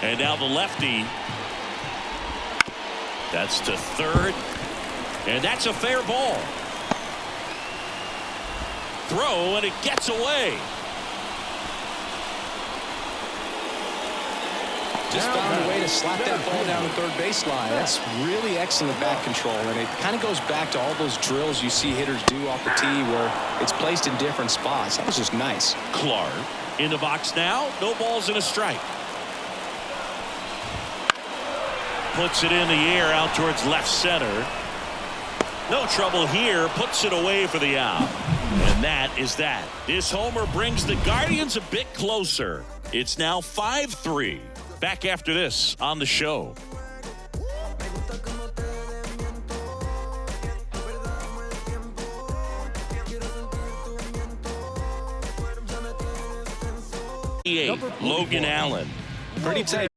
And now the lefty. That's to third. And that's a fair ball. Throw, and it gets away. Just found a way to slap that ball down the third baseline. That's really excellent bat control, and it kind of goes back to all those drills you see hitters do off the tee where it's placed in different spots. That was just nice. Clark in the box now. No balls and a strike. Puts it in the air out towards left center. No trouble here. Puts it away for the out. And that is that. This homer brings the Guardians a bit closer. It's now 5-3. Back after this on the show. Logan Allen. Pretty tight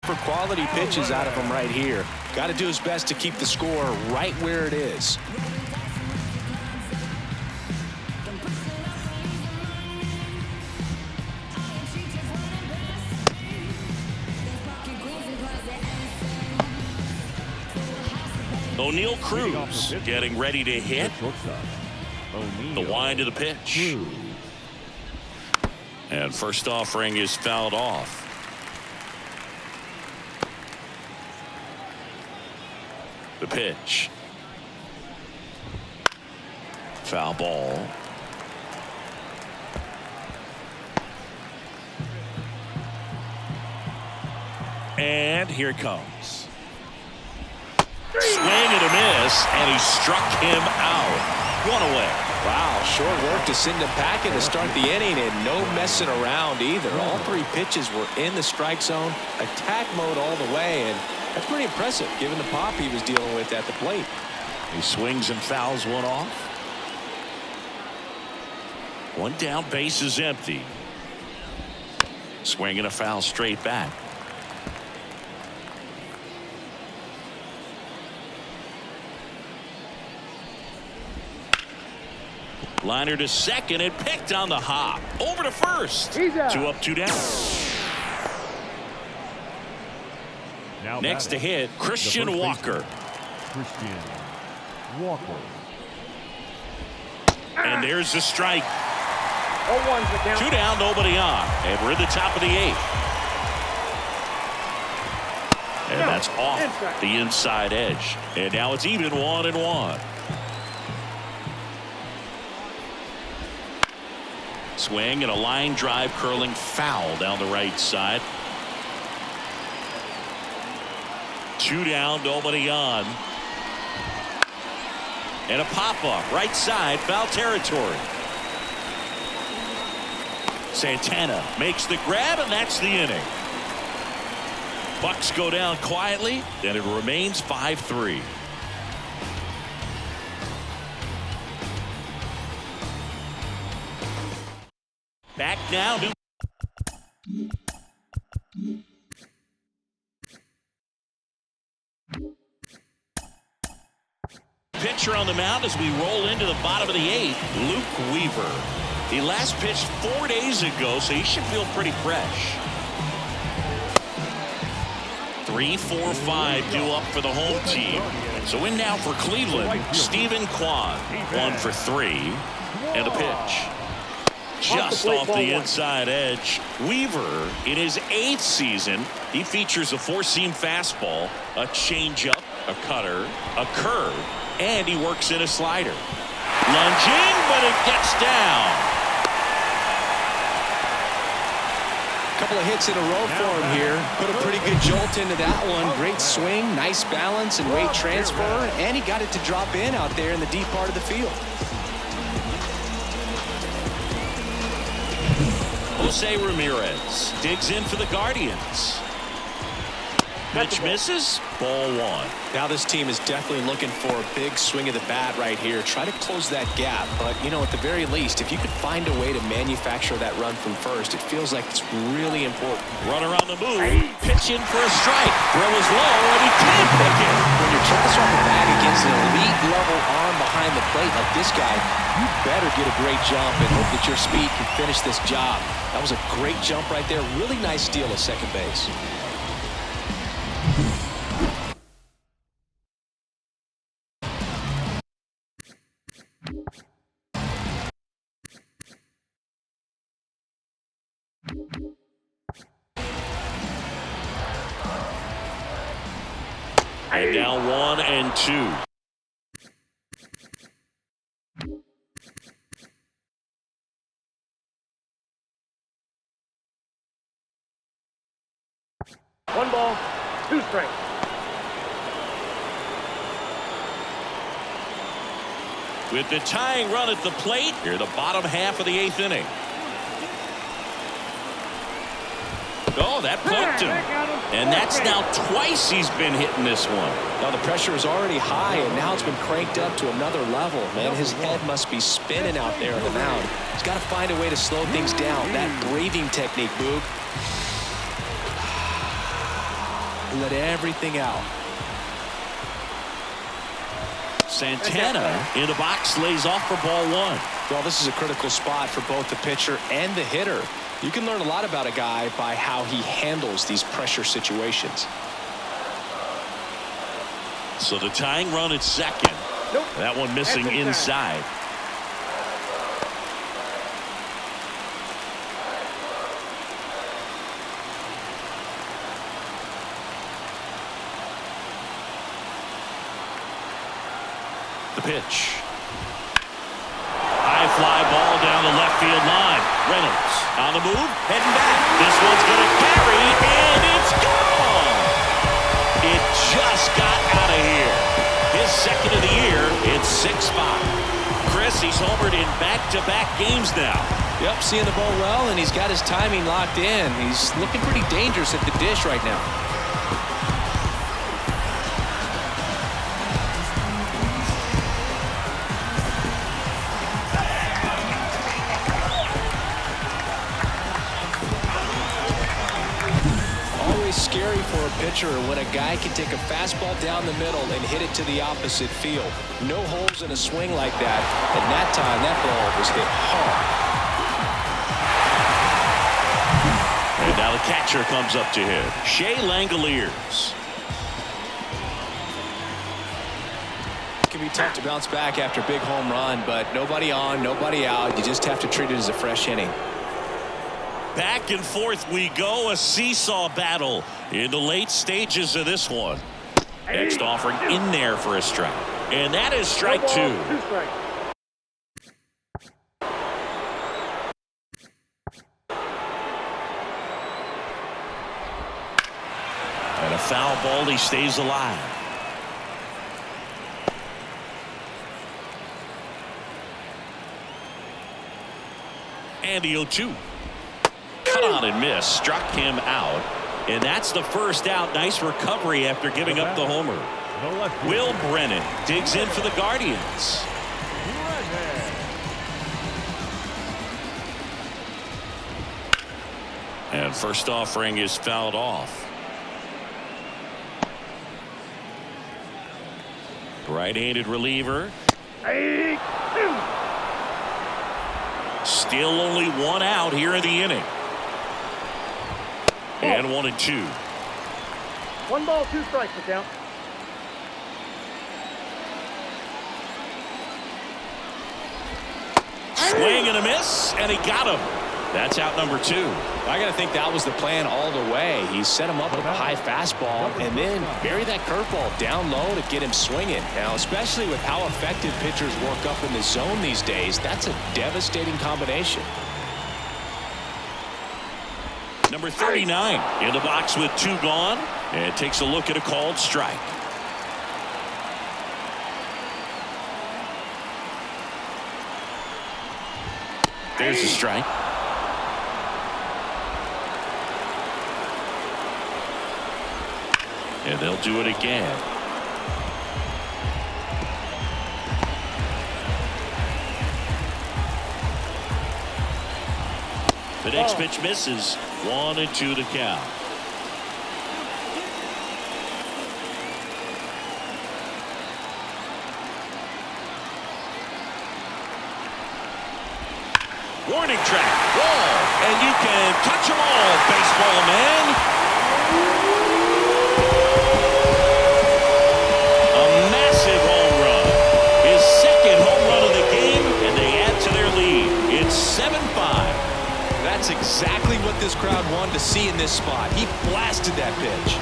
for quality pitches out of him right here. Got to do his best to keep the score right where it is. O'Neal Cruz getting ready to hit. The wind of the pitch. And first offering is fouled off. The pitch. Foul ball. And here it comes. Swing and a miss, and he struck him out. 1 away. Wow, short work to send him packing to start the inning, and no messing around either. All 3 pitches were in the strike zone, attack mode all the way, and that's pretty impressive given the pop he was dealing with at the plate. He swings and fouls one off. 1 down, base is empty. Swing and a foul straight back. Liner to second and picked on the hop. Over to first. 2 up, 2 down. Now next to hit, Christian Walker. Christian Walker. And there's the strike. 0-1's the count. 2 down, nobody on. And we're in the top of the 8th. And that's off the inside edge. And now it's even 1-1. Swing and a line drive curling foul down the right side. 2 down, nobody on. And a pop-up right side, foul territory. Santana makes the grab, and that's the inning. Bucks go down quietly, and it remains 5-3. Back now. Pitcher on the mound as we roll into the bottom of the 8th, Luke Weaver. He last pitched 4 days ago, so he should feel pretty fresh. 3, 4, 5 due up for the home team. So in now for Cleveland, Stephen Kwan. 1 for 3. And a pitch. Just off the inside edge. Weaver, in his 8th season, he features a 4-seam fastball, a changeup, a cutter, a curve, and he works in a slider. Lunging, but it gets down. Couple of hits in a row for him here. Put a pretty good jolt into that one. Great swing, nice balance and weight transfer, and he got it to drop in out there in the deep part of the field. Jose Ramirez digs in for the Guardians. Pitch misses. Ball 1. Now this team is definitely looking for a big swing of the bat right here. Try to close that gap. But, you know, at the very least, if you could find a way to manufacture that run from first, it feels like it's really important. Runner on the move. Pitch in for a strike. Throw is low, and he can't pick it. When you're trying to swap a bag against an elite level arm behind the plate like this guy, you better get a great jump and hope that your speed can finish this job. That was a great jump right there. Really nice steal at second base. And now 1-2. One ball, 2 strikes. With the tying run at the plate, here the bottom half of the 8th inning. Oh, that plucked him. And that's now twice he's been hitting this one. Now the pressure is already high, and now it's been cranked up to another level. Man, his head must be spinning out there on the mound. He's got to find a way to slow things down. That breathing technique, Boog. Let everything out. Santana in the box lays off for ball 1. Well, this is a critical spot for both the pitcher and the hitter. You can learn a lot about a guy by how he handles these pressure situations. So the tying run at second. Nope. That one missing inside. The pitch. High fly ball down the left field line. Reynolds on the move, heading back. This one's going to carry, and it's gone. It just got out of here. His second of the year. It's 6-5. Chris, he's homered in back-to-back games now. Yep, seeing the ball well, and he's got his timing locked in. He's looking pretty dangerous at the dish right now. Scary for a pitcher when a guy can take a fastball down the middle and hit it to the opposite field. No holes in a swing like that, and that time that ball was hit hard. And now the catcher comes up to him, Shea Langoliers. can be tough to bounce back after a big home run, but nobody on, nobody out. You just have to treat it as a fresh inning. Back and forth we go, a seesaw battle in the late stages of this one. Next offering in there for a strike. And that is strike 2. 2 strikes. And a foul ball, he stays alive. And the 0-2. Cut on and miss, struck him out. And that's the first out. Nice recovery after giving up the homer. Will Brennan digs in for the Guardians. And first offering is fouled off. Right-handed reliever. Still only 1 out here in the inning. And 1-2. 1 ball, 2 strikes to count. Swing and a miss, and he got him. That's out number 2. I got to think that was the plan all the way. He set him up with a high fastball and then bury that curveball down low to get him swinging. Now, especially with how effective pitchers work up in the zone these days, that's a devastating combination. Number 39 in the box with 2 gone, and takes a look at a called strike. There's a strike. And they'll do it again. The next pitch misses. 1-2 to count. Warning track. Wall. And you can touch them all, baseball man. A massive home run. His second home run of the game, and they add to their lead. It's 7-5. That's exactly what this crowd wanted to see in this spot. He blasted that pitch.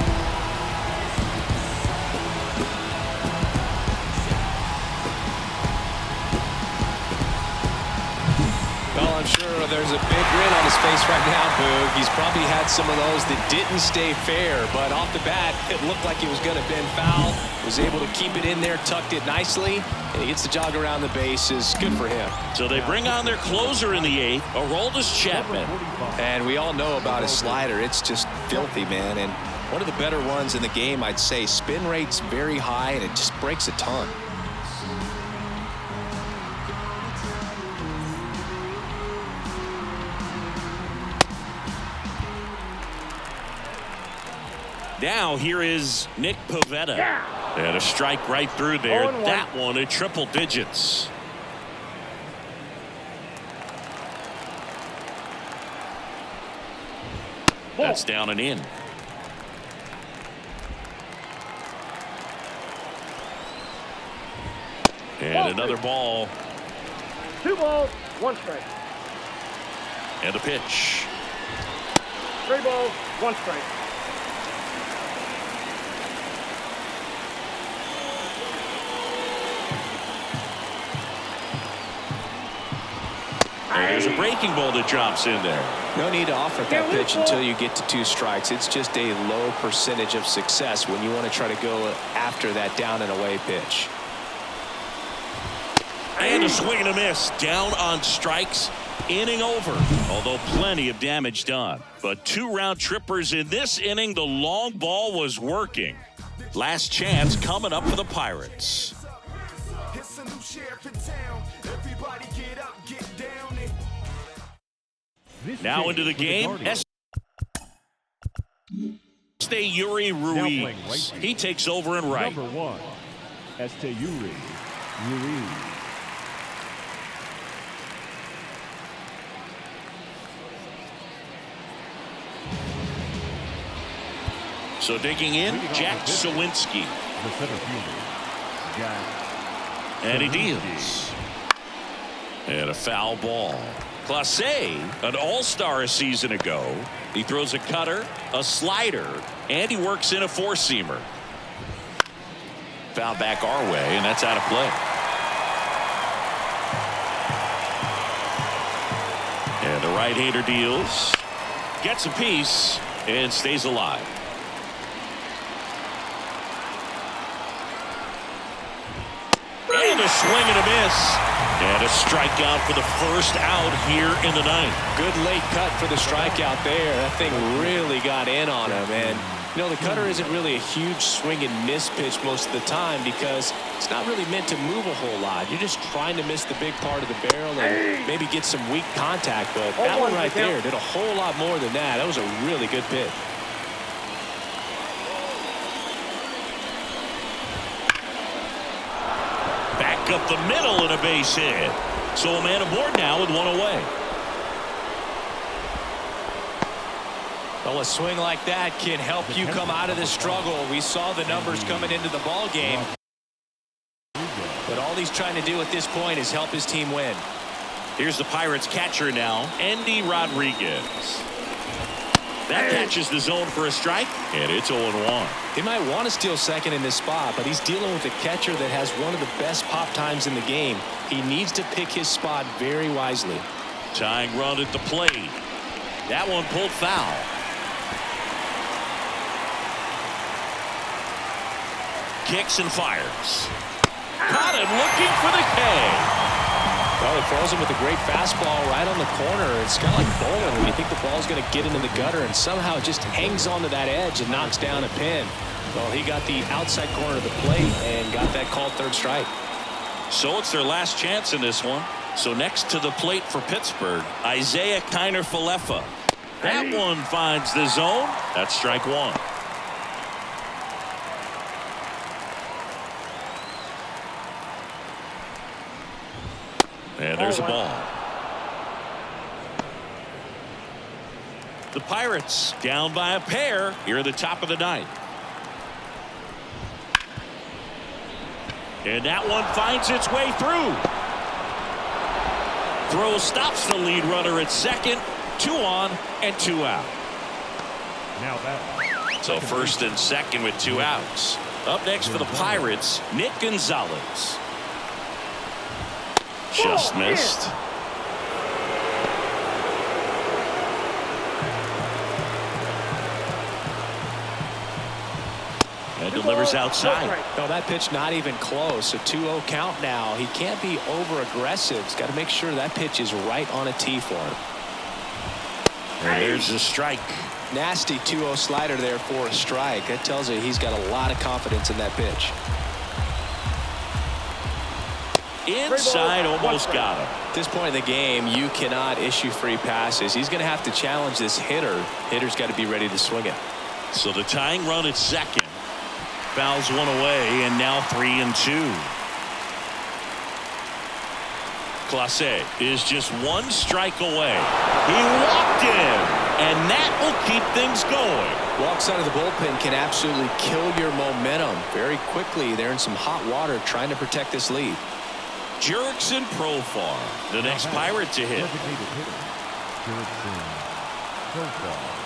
Well, I'm sure there's a big grin on his face right now, Boog. He's probably had some of those that didn't stay fair, but off the bat, it looked like he was going to bend foul. Was able to keep it in there, tucked it nicely, and he gets the jog around the bases. Good for him. So they bring on their closer in the 8th, Aroldis Chapman. And we all know about his slider. It's just filthy, man. And one of the better ones in the game, I'd say. Spin rate's very high, and it just breaks a ton. Now here is Nick Pivetta. And a strike right through there. 0-1. That one at triple digits. That's down and in. And another ball. 2 balls, 1 strike. And a pitch. 3 balls, 1 strike. And there's a breaking ball that drops in there. No need to offer that pitch until you get to 2 strikes. It's just a low percentage of success when you want to try to go after that down and away pitch. And a swing and a miss. Down on strikes. Inning over. Although plenty of damage done. But 2 round trippers in this inning. The long ball was working. Last chance coming up for the Pirates. Now into the game. Esteury Ruiz. He takes over and right. Number 1, Esteury Ruiz. So digging in, Jack Sawinski. The center fielder, Jack And he deals. And a foul ball. Clase, an all-star a season ago. He throws a cutter, a slider, and he works in a four-seamer. Foul back our way, and that's out of play. And the right-hander deals, gets a piece, and stays alive. And a swing and a miss. And a strikeout for the first out here in the ninth. Good late cut for the strikeout there. That thing really got in on him. And, you know, the cutter isn't really a huge swing and miss pitch most of the time because it's not really meant to move a whole lot. You're just trying to miss the big part of the barrel and maybe get some weak contact. But that one right there did a whole lot more than that. That was a really good pitch. Back up the middle and a base hit. So a man aboard now with one away. Well, a swing like that can help you come out of the struggle. We saw the numbers coming into the ball game. But all he's trying to do at this point is help his team win. Here's the Pirates catcher now, Endy Rodriguez. That catches the zone for a strike, and it's 0-1. He might want to steal second in this spot, but he's dealing with a catcher that has one of the best pop times in the game. He needs to pick his spot very wisely. Tying run at the plate. That one pulled foul. Kicks and fires. Caught him looking for the K. Well, he throws him with a great fastball right on the corner. It's kind of like bowling when you think the ball's going to get into the gutter and somehow it just hangs onto that edge and knocks down a pin. Well, he got the outside corner of the plate and got that called third strike. So it's their last chance in this one. So next to the plate for Pittsburgh, Isaiah Kiner-Falefa. That one finds the zone. That's strike one. And there's a ball. The Pirates down by a pair here at the top of the ninth. And that one finds its way through. Throw stops the lead runner at second. 2 on and 2 out. Now that. So first and second with 2 outs. Up next for the Pirates, Nick Gonzalez. Just missed. And delivers outside. No, that pitch not even close. A 2-0 count now. He can't be over aggressive. He's got to make sure that pitch is right on a tee for him. And there's a strike. Nasty 2-0 slider there for a strike. That tells you he's got a lot of confidence in that pitch. Inside, almost got him. At this point in the game, you cannot issue free passes. He's going to have to challenge this hitter. Hitter's got to be ready to swing it. So the tying run at second. Fouls one away, and now 3-2. Clase is just 1 strike away. He walked in, and that will keep things going. Walks out of the bullpen can absolutely kill your momentum very quickly. They're in some hot water trying to protect this lead. Jurickson Profar, the next Pirate to hit. Designated hitter, Jurickson Profar.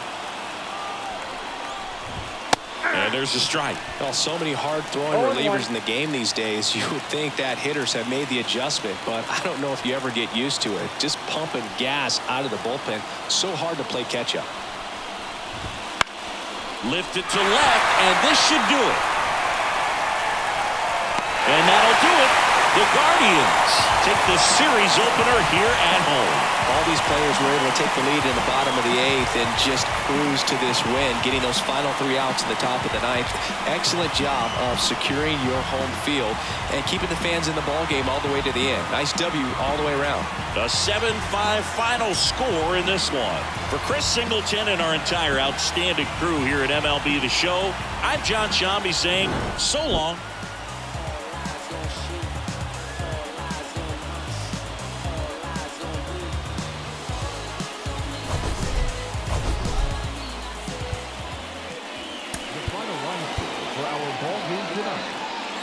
And there's a strike. Well, so many hard-throwing relievers in the game these days. You would think that hitters have made the adjustment, but I don't know if you ever get used to it. Just pumping gas out of the bullpen. So hard to play catch-up. Lift it to left, and this should do it. And that'll do it. The Guardians take the series opener here at home. All these players were able to take the lead in the bottom of the 8th and just cruise to this win, getting those final 3 outs in the top of the 9th. Excellent job of securing your home field and keeping the fans in the ball game all the way to the end. Nice W all the way around. A 7-5 final score in this one. For Chris Singleton and our entire outstanding crew here at MLB The Show, I'm John Shambi saying so long. The final lineup for our ball game tonight.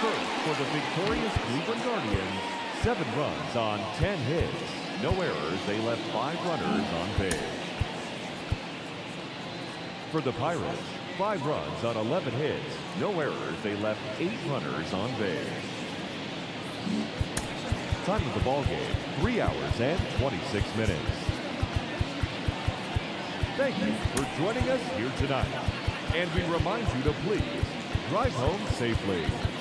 first for the victorious Cleveland Guardians. 7 runs on 10 hits. No errors. They left 5 runners on base. For the Pirates, 5 runs on 11 hits. No errors. They left 8 runners on base. Time of the ball game, 3 hours and 26 minutes. Thank you for joining us here tonight. And we remind you to please drive home safely.